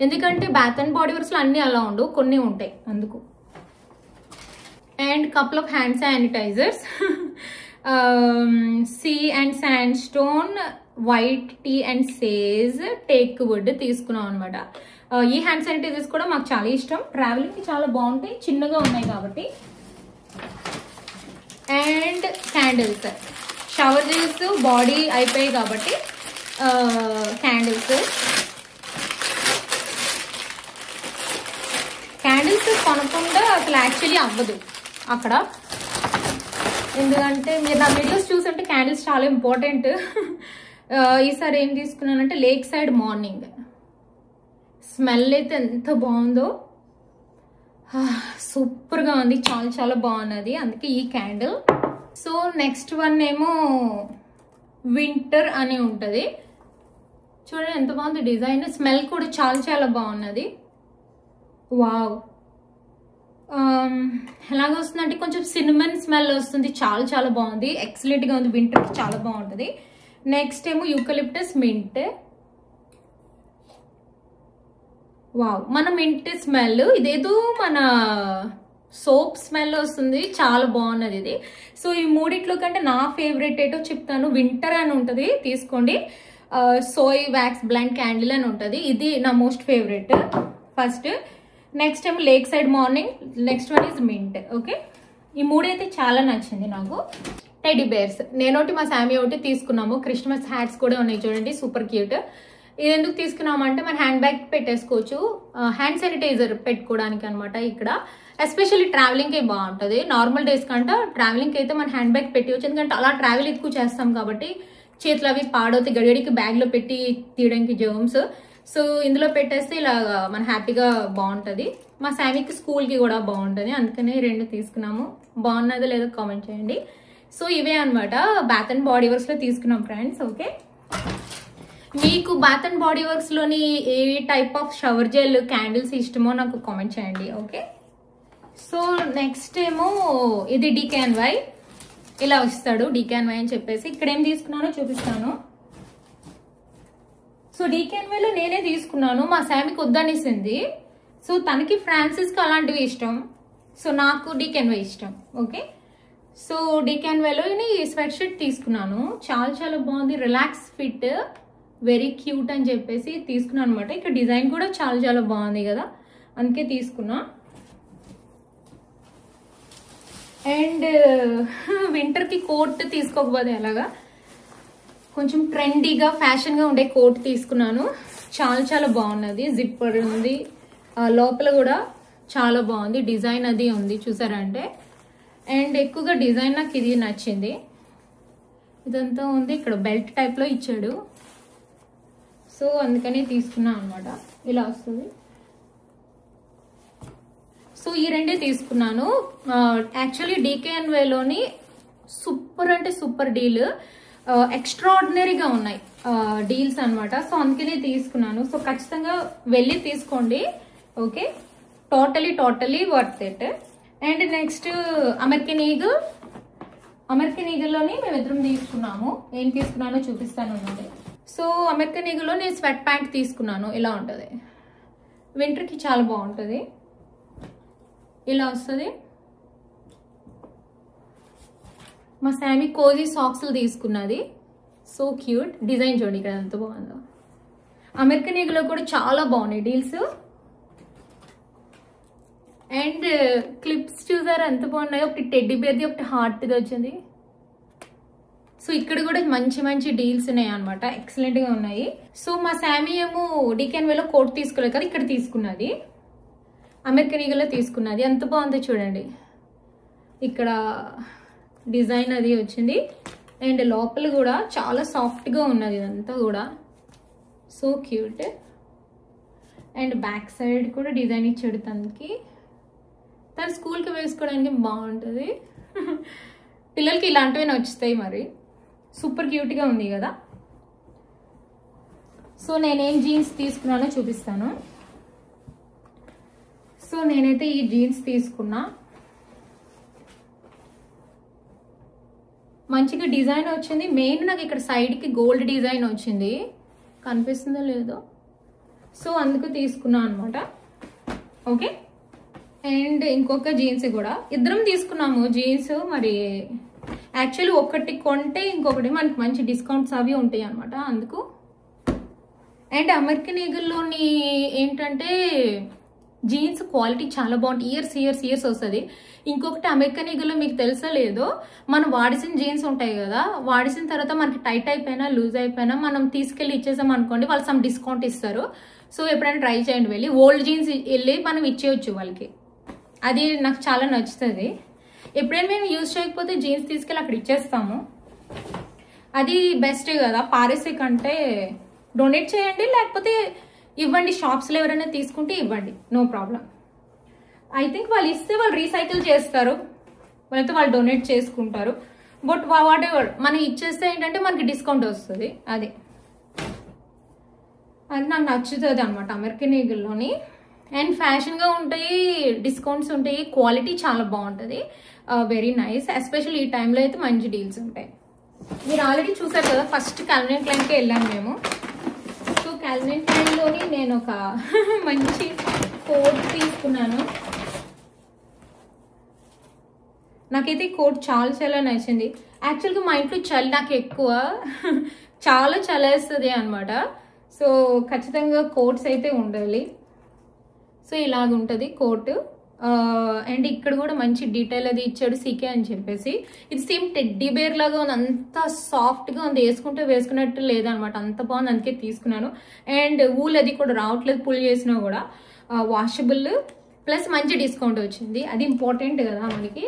ఎందుకంటే బాత్ అండ్ బాడీ వర్క్స్ లో అన్ని అలా ఉండవు, కొన్ని ఉంటాయి అందుకు. And couple of hand sanitisers, sea and sandstone, white tea and sage, teak wood తీసుకున్నాం అనమాట. ఈ హ్యాండ్ శానిటైజర్స్ కూడా మాకు చాలా ఇష్టం, ట్రావెలింగ్ కి చాలా బాగుంటాయి, చిన్నగా ఉన్నాయి కాబట్టి. And candles, shower gels body అయిపోయాయి కాబట్టి క్యాండిల్స్ కొనకుండా అసలు యాక్చువల్లీ అవ్వదు అక్కడ, ఎందుకంటే మీరు నా వీడియోస్ చూస్తుంటే క్యాండిల్స్ చాలా ఇంపార్టెంట్. ఈసారి ఏం తీసుకున్నానంటే లేక్ సైడ్ మార్నింగ్, స్మెల్ అయితే ఎంత బాగుందో, సూపర్గా ఉంది, చాలా చాలా బాగున్నది, అందుకే ఈ క్యాండిల్. సో నెక్స్ట్ వన్ ఏమో వింటర్ అని ఉంటుంది, చూడండి ఎంత బాగుంది డిజైన్, స్మెల్ కూడా చాలా చాలా బాగున్నది. వావ్, ఎలాగ వస్తుందంటే కొంచెం సినిమన్ స్మెల్ వస్తుంది, చాలా చాలా బాగుంది, ఎక్సలెంట్గా ఉంది, వింటర్కి చాలా బాగుంటుంది. నెక్స్ట్ ఏమో యూకలిప్టస్ మింట్. వావ్, మన మింట్ స్మెల్ ఇదేదో మన సోప్ స్మెల్ వస్తుంది, చాలా బాగున్నది ఇది. సో ఈ 3 కంటే నా ఫేవరెట్ ఏటో చెప్తాను, వింటర్ అని ఉంటుంది, తీసుకోండి. సోయ్ వ్యాక్స్ బ్లాంక్ క్యాండిల్ అని ఉంటుంది, ఇది నా మోస్ట్ ఫేవరెట్ ఫస్ట్. నెక్స్ట్ ఏమో lake side morning, next one is mint. Okay, ఈ 3 అయితే చాలా నచ్చింది నాకు. టెడ్డీ బేర్స్, నేనోటి మా శామీ ఒకటి తీసుకున్నాము. క్రిస్మస్ హ్యాట్స్ కూడా ఉన్నాయి చూడండి, సూపర్ క్యూట్. ఇది ఎందుకు తీసుకున్నామంటే మన హ్యాండ్ బ్యాగ్ పెట్టేసుకోవచ్చు, హ్యాండ్ శానిటైజర్ పెట్టుకోవడానికి అనమాట. ఇక్కడ ఎస్పెషల్లీ ట్రావెలింగ్కి బాగుంటుంది, నార్మల్ డేస్ కంటే ట్రావెలింగ్కి అయితే మన హ్యాండ్ బ్యాగ్ పెట్టవచ్చు, ఎందుకంటే అలా ట్రావెల్ ఎక్కువ చేస్తాం కాబట్టి చేతులు అవి పాడవుతాయి, గడిగడికి బ్యాగ్లో పెట్టి తీయడానికి జర్మ్స్. సో ఇందులో పెట్టేస్తే ఇలా మన హ్యాపీగా బాగుంటుంది. మా శామీకి స్కూల్కి కూడా బాగుంటుంది, అందుకనే 2 తీసుకున్నాము. బాగున్నదో లేదో కామెంట్ చేయండి. సో ఇవే అనమాట బాత్ అండ్ బాడీ వర్క్స్లో తీసుకున్నాం ఫ్రెండ్స్. ఓకే, మీకు బాత్ అండ్ బాడీ వర్క్స్లోని ఏ type of shower gel candles ఇష్టమో నాకు కామెంట్ చేయండి. ఓకే, సో నెక్స్ట్ ఏమో ఇది DKNY, ఇలా వస్తాడు DKNY అని చెప్పేసి. ఇక్కడ ఏం తీసుకున్నానో చూపిస్తాను. సో డీకెన్వేలో నేనే తీసుకున్నాను, మా శామికి వద్దనేసింది. సో తనకి ఫ్రాన్సిస్కి అలాంటివి ఇష్టం, సో నాకు డీకెన్వే ఇష్టం. ఓకే, సో డీకెన్వేలో స్వెట్ షర్ట్ తీసుకున్నాను, చాలా చాలా బాగుంది, రిలాక్స్ ఫిట్, వెరీ క్యూట్ అని చెప్పేసి తీసుకున్నాను అనమాట. ఇక్కడ డిజైన్ కూడా చాలా చాలా బాగుంది కదా, అందుకే తీసుకున్నా. అండ్ వింటర్కి కోట్ తీసుకోకపోతే ఎలాగా, కొంచెం ట్రెండీగా ఫ్యాషన్గా ఉండే కోట్ తీసుకున్నాను, చాలా చాలా బాగున్నది, జిప్పర్ ఉంది, లోపల కూడా చాలా బాగుంది, డిజైన్ అది ఉంది చూసారంటే. అండ్ ఎక్కువగా డిజైన్ నాకు ఇది నచ్చింది, ఇదంతా ఉంది, ఇక్కడ బెల్ట్ టైప్లో ఇచ్చాడు, సో అందుకని తీసుకున్నాను అనమాట. ఇలా వస్తుంది. సో ఈ రెండే తీసుకున్నాను. యాక్చువల్లీ డీకేఎన్వేలోని సూపర్ అంటే సూపర్ డీల్, ఎక్స్ట్రాడినరీగా ఉన్నాయి డీల్స్ అనమాట. సో అందుకనే తీసుకున్నాను. సో ఖచ్చితంగా వెళ్ళి తీసుకోండి. Okay, totally worth it. And next American ఈగల్లోని మేమిద్దరం తీసుకున్నాము. ఏం తీసుకున్నానో చూపిస్తాను. సో అమెరికన్ ఈగల్లో నేను స్వెట్ ప్యాంట్ తీసుకున్నాను, ఇలా ఉంటుంది, వింటర్కి చాలా బాగుంటుంది, ఇలా వస్తుంది. మా శామీ కోజీ సాక్స్లు తీసుకున్నది, సో క్యూట్, డిజైన్ చూడండి ఇక్కడ ఎంత బాగుందో. అమెరికన్ ఈగలో కూడా చాలా బాగున్నాయి డీల్స్. అండ్ క్లిప్స్ చూసారా ఎంత బాగున్నాయో, ఒకటి టెడ్డీ బేర్ది, ఒకటి హార్ట్ది వచ్చింది. సో ఇక్కడ కూడా మంచి మంచి డీల్స్ ఉన్నాయి అనమాట, ఎక్సలెంట్గా ఉన్నాయి. సో మా శామీ ఏమో డీకెన్వేలో కోట్ తీసుకోలేదు కదా, ఇక్కడ తీసుకున్నది, అమెరికన్ ఈగలో తీసుకున్నది, ఎంత బాగుందో చూడండి. ఇక్కడ డిజైన్ అది వచ్చింది. అండ్ లోపల కూడా చాలా సాఫ్ట్గా ఉన్నది ఇదంతా కూడా, so cute. And back side కూడా డిజైన్ ఇచ్చాడు తనకి, తను స్కూల్కి వేసుకోవడానికి బాగుంటుంది. పిల్లలకి ఇలాంటివి నచ్చుతాయి మరి, సూపర్ క్యూట్గా ఉంది కదా. సో నేనేం జీన్స్ తీసుకున్నానో చూపిస్తాను. సో నేనైతే ఈ జీన్స్ తీసుకున్నా, మంచిగా డిజైన్ వచ్చింది. మెయిన్ నాకు ఇక్కడ సైడ్కి గోల్డ్ డిజైన్ వచ్చింది, కనిపిస్తుందో లేదో, సో అందుకు తీసుకున్నా అనమాట. ఓకే, అండ్ ఇంకొక జీన్స్ కూడా ఇద్దరం తీసుకున్నాము జీన్స్. మరి యాక్చువల్లీ ఒకటి కొంటే ఇంకొకటి మనకి మంచి డిస్కౌంట్స్ అవి ఉంటాయి అనమాట, అందుకు. అండ్ అమెరికన్ ఈగల్లోని ఏంటంటే జీన్స్ క్వాలిటీ చాలా బాగుంటుంది, ఇయర్స్ వస్తుంది. ఇంకొకటి అమెరికన్ ఈగల్లో మీకు తెలుసా లేదో, మనం వాడిసిన జీన్స్ ఉంటాయి కదా, వాడిసిన తర్వాత మనకి టైట్ అయిపోయినా లూజ్ అయిపోయినా మనం తీసుకెళ్ళి ఇచ్చేసాం అనుకోండి, వాళ్ళు సమ్ డిస్కౌంట్ ఇస్తారు. సో ఎప్పుడైనా ట్రై చేయండి, వెళ్ళి ఓల్డ్ జీన్స్ వెళ్ళి మనం ఇచ్చేయచ్చు వాళ్ళకి, అది నాకు చాలా నచ్చుతుంది. ఎప్పుడైనా మేము యూజ్ చేయకపోతే జీన్స్ తీసుకెళ్ళి అక్కడ ఇచ్చేస్తాము, అది బెస్ట్ కదా, పారేసే కంటే డొనేట్ చేయండి, లేకపోతే ఇవ్వండి, షాప్స్లో ఎవరైనా తీసుకుంటే ఇవ్వండి, నో ప్రాబ్లం. ఐ థింక్ వాళ్ళు ఇస్తే వాళ్ళు రీసైకిల్ చేస్తారు, వాళ్ళైతే వాళ్ళు డొనేట్ చేసుకుంటారు. బట్ వాట్ ఎవర్ మనం ఇచ్చేస్తే ఏంటంటే మనకి డిస్కౌంట్ వస్తుంది, అది నాకు నచ్చుతుంది అనమాట అమెరికన్ ఈగల్లోని. అండ్ ఫ్యాషన్గా ఉంటాయి, డిస్కౌంట్స్ ఉంటాయి, క్వాలిటీ చాలా బాగుంటుంది, వెరీ నైస్. ఎస్పెషల్లీ ఈ టైంలో అయితే మంచి డీల్స్ ఉంటాయి. మీరు ఆల్రెడీ చూసారు కదా, ఫస్ట్ కాల్విన్ క్లైన్కి వెళ్ళాను మేము. సో కాల్విన్ క్లైన్లోని నేను ఒక మంచి కోట్ తీసుకున్నాను. నాకైతే ఈ కోట్ చాలా చాలా నచ్చింది. యాక్చువల్గా మా ఇంట్లో చలి నాకు ఎక్కువ, చాలా చలేస్తుంది అనమాట. సో ఖచ్చితంగా కోట్స్ అయితే ఉండాలి. సో ఇలాగ ఉంటుంది కోట్. అండ్ ఇక్కడ కూడా మంచి డీటెయిల్ అది ఇచ్చాడు, సీకే అని చెప్పేసి. ఇది సేమ్ టెడ్డీ బేర్ లాగా ఉంది, అంత సాఫ్ట్గా ఉంది, వేసుకుంటే వేసుకున్నట్టు లేదనమాట, అంత బాగుంది, అందుకే తీసుకున్నాను. అండ్ ఊల్ అది కూడా రావట్లేదు, పుల్ చేసినా కూడా వాషబుల్, ప్లస్ మంచి డిస్కౌంట్ వచ్చింది, అది ఇంపార్టెంట్ కదా మనకి.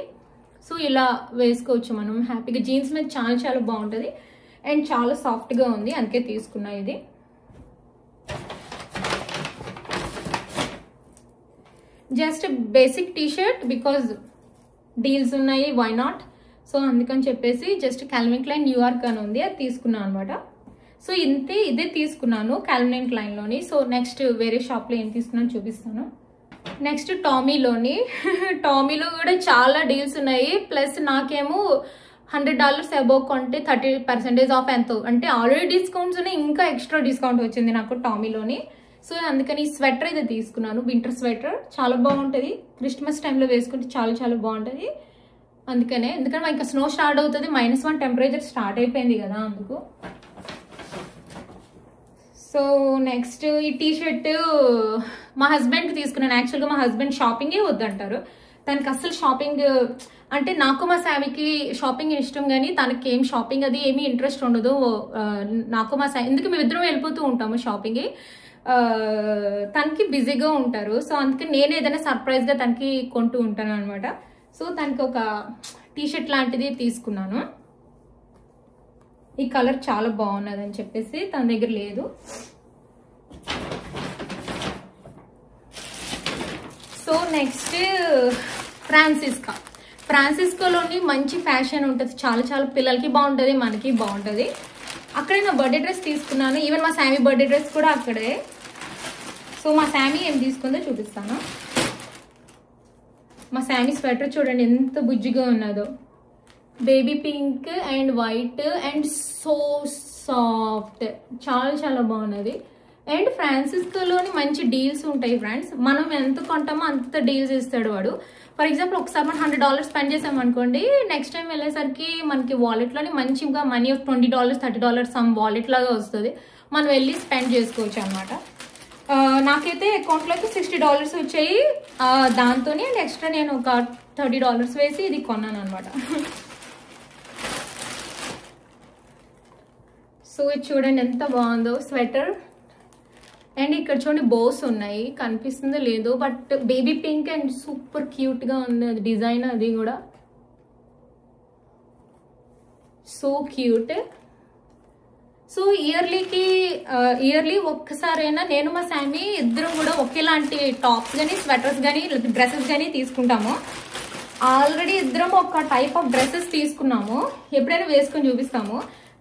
సో ఇలా వేసుకోవచ్చు మనం హ్యాపీగా. జీన్స్ మీద చాలా చాలా బాగుంటుంది అండ్ చాలా సాఫ్ట్గా ఉంది, అందుకే తీసుకున్నా ఇది. Just basic t-shirt, because deals ఉన్నాయి, వై నాట్. సో అందుకని చెప్పేసి జస్ట్ కాల్విన్ క్లైన్ న్యూయార్క్ అని ఉంది, అది తీసుకున్నాను అనమాట. సో ఇదే తీసుకున్నాను కాల్విన్ క్లైన్లోని. సో నెక్స్ట్ వేరే షాప్లో ఏం తీసుకున్నాను చూపిస్తాను. నెక్స్ట్ టామీలో కూడా చాలా డీల్స్ ఉన్నాయి. ప్లస్ నాకేమో $100 అబోవ్ కొంటే 30% ఆఫ్ ఎంతో, అంటే ఆల్రెడీ డిస్కౌంట్స్ ఉన్నాయి, ఇంకా ఎక్స్ట్రా డిస్కౌంట్ వచ్చింది నాకు టామీలోని. సో అందుకని ఈ స్వెటర్ అయితే తీసుకున్నాను, వింటర్ స్వెటర్. చాలా బాగుంటుంది, క్రిస్మస్ టైంలో వేసుకుంటే చాలా చాలా బాగుంటుంది. ఎందుకంటే ఇంకా స్నో స్టార్ట్ అవుతుంది, -1 టెంపరేచర్ స్టార్ట్ అయిపోయింది కదా అందుకు. సో నెక్స్ట్ ఈ టీషర్ట్ మా హస్బెండ్కి తీసుకున్నాను. యాక్చువల్గా మా హస్బెండ్ షాపింగే వద్దంటారు, తనకి అస్సలు షాపింగ్ అంటే, నాకు మా శామికి షాపింగ్ ఇష్టం కానీ తనకి ఏం షాపింగ్ అది ఏమీ ఇంట్రెస్ట్ ఉండదు. నాకు మా శామి ఎందుకు మేమిద్దరం వెళ్ళిపోతూ ఉంటాము షాపింగ్కి, తనకి బిజీగా ఉంటారు. సో అందుకే నేను ఏదైనా సర్ప్రైజ్గా తనకి కొంటూ ఉంటాను అనమాట. సో తనకి ఒక టీషర్ట్ లాంటిది తీసుకున్నాను. ఈ కలర్ చాలా బాగున్నది అని చెప్పేసి తన దగ్గర లేదు. సో నెక్స్ట్ ఫ్రాన్సిస్కోలోని మంచి ఫ్యాషన్ ఉంటుంది, చాలా చాలా పిల్లలకి బాగుంటుంది, మనకి బాగుంటుంది. అక్కడే నా బర్త్డే డ్రెస్ తీసుకున్నాను, ఈవెన్ మా శామీ బర్త్డే డ్రెస్ కూడా అక్కడే. సో మా శామీ ఏం తీసుకుందో చూపిస్తాను. మా శామీ స్వెటర్ చూడండి ఎంత బుజ్జిగా ఉన్నదో, baby pink and white and so soft, చాలా చాలా బాగున్నది. అండ్ ఫ్రాన్సిస్కోలోని మంచి డీల్స్ ఉంటాయి ఫ్రెండ్స్, మనం ఎంత కొంటామో అంత డీల్స్ ఇస్తాడు వాడు. ఫర్ ఎగ్జాంపుల్ ఒకసారి మనం $100 స్పెండ్ చేసాం అనుకోండి, నెక్స్ట్ టైం వెళ్ళేసరికి మనకి వాలెట్లోని మంచిగా మనీ ఆఫ్ $20 $30 సమ్ వాలెట్ లాగా వస్తుంది, మనం వెళ్ళి స్పెండ్ చేసుకోవచ్చు అనమాట. నాకైతే అకౌంట్లో అయితే $60 వచ్చాయి, దాంతో ఎక్స్ట్రా నేను ఒక $30 వేసి ఇది కొన్నాను అనమాట. సో ఇది చూడండి ఎంత బాగుందో స్వెటర్. అండ్ ఇక్కడ చూడండి బోస్ ఉన్నాయి, కనిపిస్తుందో లేదో, but baby pink and super క్యూట్గా ఉంది అది డిజైన్, అది కూడా సో క్యూట్. సో ఇయర్లీ ఒక్కసారైనా నేను మా శామీ ఇద్దరం కూడా ఒకేలాంటి టాప్స్ కానీ స్వెటర్స్ కానీ డ్రెస్సెస్ కానీ తీసుకుంటాము. ఆల్రెడీ ఇద్దరం ఒక టైప్ ఆఫ్ డ్రెస్సెస్ తీసుకున్నాము, ఎప్పుడైనా వేసుకొని చూపిస్తాము.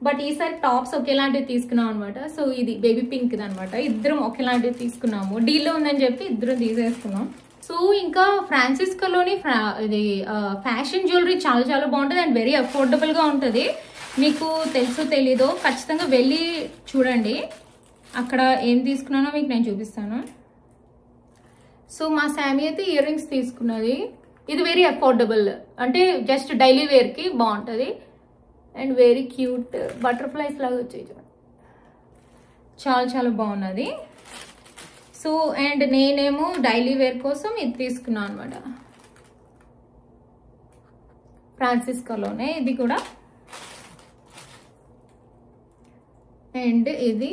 బట్ ఈసారి టాప్స్ ఒకేలాంటివి తీసుకున్నాం అనమాట. సో ఇది బేబీ పింక్ అనమాట, ఇద్దరం ఒకేలాంటివి తీసుకున్నాము, డీల్లో ఉందని చెప్పి ఇద్దరం తీసేసుకున్నాం. సో ఇంకా ఫ్రాన్సిస్కోలోని ఇది ఫ్యాషన్ జ్యువెలరీ చాలా చాలా బాగుంటుంది అండ్ వెరీ అఫోర్డబుల్గా ఉంటుంది. మీకు తెలుసో తెలీదో ఖచ్చితంగా వెళ్ళి చూడండి, అక్కడ ఏం తీసుకున్నానో మీకు నేను చూపిస్తాను. సో మా శామీ అయితే ఇయర్ రింగ్స్ తీసుకున్నది, ఇది వెరీ అఫోర్డబుల్, అంటే జస్ట్ డైలీ వేర్కి బాగుంటుంది అండ్ వెరీ క్యూట్, బటర్ఫ్లైస్ లాగా వచ్చాయి, చాలా చాలా బాగున్నది. సో అండ్ నేనేమో డైలీ వేర్ కోసం ఇది తీసుకున్నాను అనమాట, ఫ్రాన్సిస్కోలోనే ఇది కూడా. అండ్ ఇది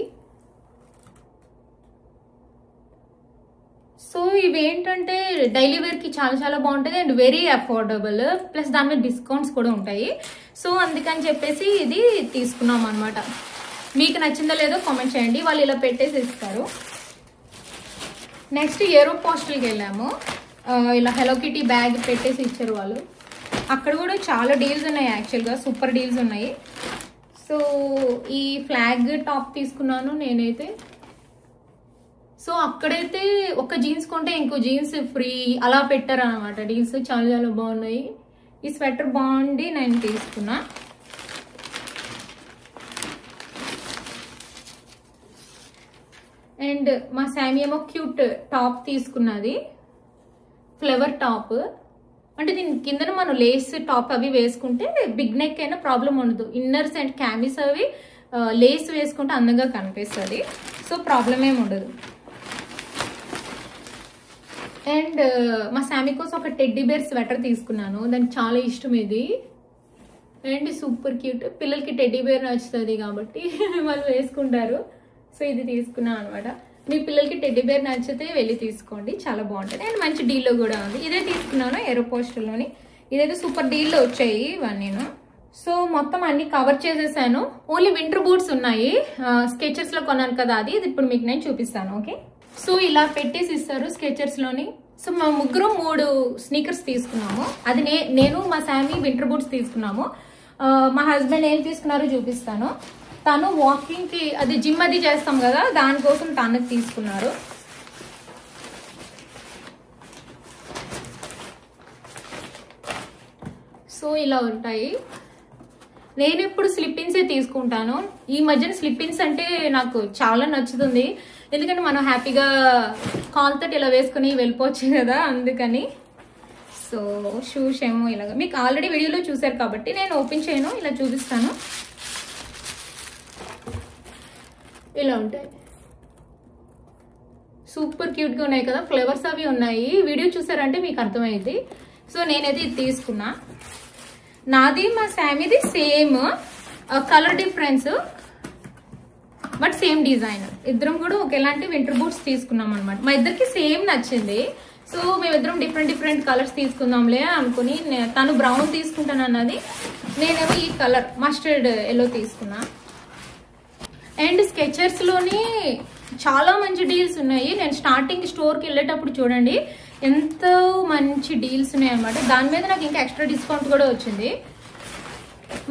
సో ఇవేంటంటే డైలీ వేర్కి చాలా చాలా బాగుంటుంది అండ్ వెరీ అఫోర్డబుల్, ప్లస్ దాని మీద డిస్కౌంట్స్ కూడా ఉంటాయి. సో అందుకని చెప్పేసి ఇది తీసుకున్నాం అనమాట. మీకు నచ్చిందో లేదో కామెంట్ చేయండి, వాళ్ళు ఇలా పెట్టేసి ఇస్తారు. నెక్స్ట్ ఏరో పోస్టల్కి వెళ్ళాము, ఇలా హెలో కిటీ బ్యాగ్ పెట్టేసి ఇచ్చారు వాళ్ళు. అక్కడ కూడా చాలా డీల్స్ ఉన్నాయి, యాక్చువల్గా సూపర్ డీల్స్ ఉన్నాయి. సో ఈ ఫ్లాగ్ టాప్ తీసుకున్నాను నేనైతే. సో అక్కడైతే ఒక జీన్స్ కొంటే ఇంకో జీన్స్ ఫ్రీ అలా పెట్టారు అనమాట డీల్స్, చాలా చాలా బాగున్నాయి. ఈ స్వెటర్ బాగుండి నేను తీసుకున్నా. అండ్ మా శామీ ఏమో క్యూట్ టాప్ తీసుకున్నది, ఫ్లవర్ టాప్, అంటే దీని కిందన మనం లేస్ టాప్ అవి వేసుకుంటే బిగ్ నెక్ అయినా ప్రాబ్లం ఉండదు, ఇన్నర్స్ అండ్ క్యామిస్ అవి లేస్ వేసుకుంటే అందంగా కనిపిస్తుంది, సో ప్రాబ్లం ఏమి ఉండదు. అండ్ మా శామీ కోసం ఒక టెడ్డీ బేర్ స్వెటర్ తీసుకున్నాను, దానికి చాలా ఇష్టం ఇది అండ్ సూపర్ క్యూట్, పిల్లలకి టెడ్డీ బేర్ నచ్చుతుంది కాబట్టి వాళ్ళు వేసుకుంటారు. సో ఇది తీసుకున్నాను అనమాట. మీ పిల్లలకి టెడ్డీ బేర్ నచ్చితే వెళ్ళి తీసుకోండి, చాలా బాగుంటుంది అండ్ మంచి డీల్లో కూడా ఉంది. ఇదే తీసుకున్నాను ఏరోపోస్టల్లోని, ఇదైతే సూపర్ డీల్లో వచ్చాయి ఇవన్నీ. సో మొత్తం అన్ని కవర్ చేసేసాను, ఓన్లీ వింటర్ బూట్స్ ఉన్నాయి, స్కెచర్స్లో కొన్నాను కదా అది ఇప్పుడు మీకు నేను చూపిస్తాను. ఓకే, సో ఇలా పెట్టేసి ఇస్తారు స్కెచర్స్లోని. సో మా ముగ్గురు 3 స్నీకర్స్ తీసుకున్నాము, అది నేను మా శామీ వింటర్ బూట్స్ తీసుకున్నాము. మా హస్బెండ్ ఏం తీసుకున్నారో చూపిస్తాను. తను వాకింగ్కి అది జిమ్ అది చేస్తాం కదా దానికోసం తనకి తీసుకున్నారు. సో ఇలా ఉంటాయి. నేను ఇప్పుడు స్లిప్పిన్సే తీసుకుంటాను. ఈ మధ్యన స్లిప్పిన్స్ అంటే నాకు చాలా నచ్చుతుంది, ఎందుకంటే మనం హ్యాపీగా కాల్తో ఇలా వేసుకుని వెళ్ళిపోవచ్చు కదా, అందుకని. సో షూస్ ఏమో ఇలాగ మీకు ఆల్రెడీ వీడియోలో చూసారు కాబట్టి నేను ఓపెన్ చేయను, ఇలా చూపిస్తాను. ఇలా ఉంటాయి, సూపర్ క్యూట్గా ఉన్నాయి కదా, ఫ్లేవర్స్ అవి ఉన్నాయి. వీడియో చూసారంటే మీకు అర్థమైంది. సో నేనైతే ఇది తీసుకున్నా. నాది మా శామీది same, colour difference but same design. ఇద్దరం కూడా ఒకేలాంటి వింటర్ బూట్స్ తీసుకున్నాం అనమాట. మా ఇద్దరికి సేమ్ నచ్చింది. సో మేమిద్దరం డిఫరెంట్ కలర్స్ తీసుకుందాంలే అనుకుని, తను బ్రౌన్ తీసుకుంటాను అన్నది, నేనేమో ఈ కలర్ మస్టర్డ్ ఎల్లో తీసుకున్నా. అండ్ స్కెచర్స్లోని చాలా మంచి డీల్స్ ఉన్నాయి. నేను స్టార్టింగ్ స్టోర్కి వెళ్ళేటప్పుడు చూడండి ఎంతో మంచి డీల్స్ ఉన్నాయి అనమాట. దాని మీద నాకు ఇంకా ఎక్స్ట్రా డిస్కౌంట్ కూడా వచ్చింది.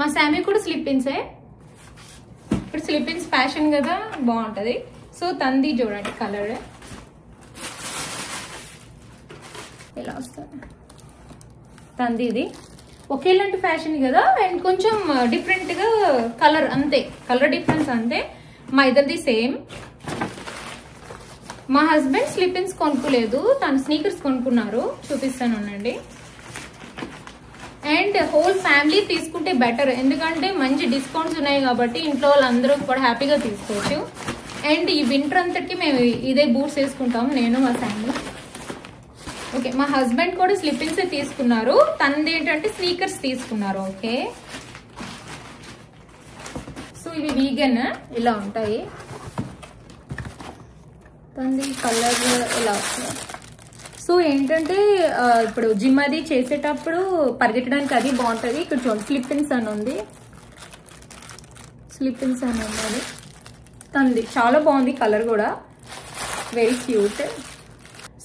మా శామీ కూడా స్లిప్పిన్సే, ఇప్పుడు స్లిప్పిన్స్ ఫ్యాషన్ కదా, బాగుంటుంది. సో తంది చూడండి కలర్ ఇలా వస్తుంది. తంది ఇది ఒకేలాంటి ఫ్యాషన్ కదా, అండ్ కొంచెం డిఫరెంట్గా కలర్, అంతే కలర్ డిఫరెన్స్ అంతే. మా ఇద్దరిది సేమ్. మా హస్బెండ్ స్లిప్పిన్స్ కొనుక్కోలేదు, తను స్నీకర్స్ కొనుక్కున్నారు, చూపిస్తాను ఉండండి. అండ్ హోల్ ఫ్యామిలీ తీసుకుంటే బెటర్, ఎందుకంటే మంచి డిస్కౌంట్స్ ఉన్నాయి కాబట్టి ఇంట్లో వాళ్ళందరూ కూడా హ్యాపీగా తీసుకోవచ్చు. అండ్ ఈ వింటర్ అంతటికి మేము ఇదే బూట్స్ వేసుకుంటాం, నేను మా ఫ్యామిలీ. ఓకే, మా హస్బెండ్ కూడా స్లిప్పిన్సే తీసుకున్నారు, తనది ఏంటంటే స్నీకర్స్ తీసుకున్నారు. ఓకే, సో ఇవి వీగన్ ఇలా ఉంటాయి. తనది కలర్ ఇలా వస్తుంది. సో ఏంటంటే ఇప్పుడు జిమ్ అది చేసేటప్పుడు పరిగెట్టడానికి అది బాగుంటుంది. ఇక్కడ చూడండి స్లిప్పిన్స్ అని ఉంది, స్లిప్పిన్స్ అని ఉన్నది. తనది చాలా బాగుంది, కలర్ కూడా వెరీ క్యూట్.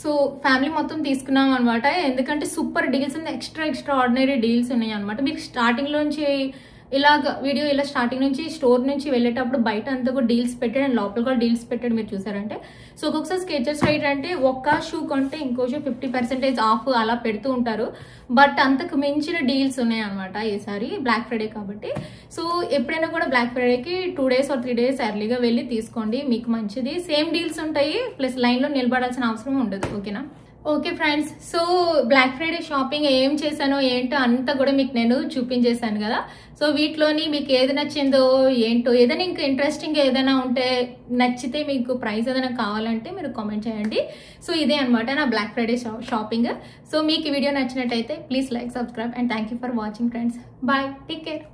సో ఫ్యామిలీ మొత్తం తీసుకున్నాం అనమాట, ఎందుకంటే సూపర్ డీల్స్ ఉంది, ఎక్స్ట్రా ఆర్డినరీ డీల్స్ ఉన్నాయి అనమాట. మీకు స్టార్టింగ్లోంచి ఇలాగ వీడియో ఇలా స్టార్టింగ్ నుంచి స్టోర్ నుంచి వెళ్ళేటప్పుడు బయట అంతా కూడా డీల్స్ పెట్టాడు అండ్ లోపల కూడా డీల్స్ పెట్టాడు, మీరు చూసారంటే. సో ఒక్కొక్కసారి స్కెచర్స్ రైట్ అంటే ఒక్క షూ కొంటే ఇంకో షూ 50% ఆఫ్ అలా పెడుతూ ఉంటారు. బట్ అంతకు మించిన డీల్స్ ఉన్నాయి అనమాట ఈసారి బ్లాక్ ఫ్రైడే కాబట్టి. సో ఎప్పుడైనా కూడా బ్లాక్ ఫ్రైడేకి 2 days or 3 days ఎర్లీగా వెళ్ళి తీసుకోండి, మీకు మంచిది. సేమ్ డీల్స్ ఉంటాయి, ప్లస్ లైన్లో నిలబడాల్సిన అవసరం ఉండదు. ఓకేనా? Okay friends, so black Friday shopping ఏం చేశానో ఏంటో అంతా కూడా మీకు నేను చూపించేశాను కదా. సో వీటిలోని మీకు ఏది నచ్చిందో ఏంటో, ఏదైనా ఇంకా ఇంట్రెస్టింగ్ ఏదైనా ఉంటే, నచ్చితే మీకు ప్రైస్ ఏదైనా కావాలంటే మీరు కామెంట్ చేయండి. సో ఇదే అనమాట నా బ్లాక్ ఫ్రైడే షాపింగ్. సో మీకు ఈ వీడియో నచ్చినట్టయితే please like, subscribe and thank you for watching friends. Bye, take care.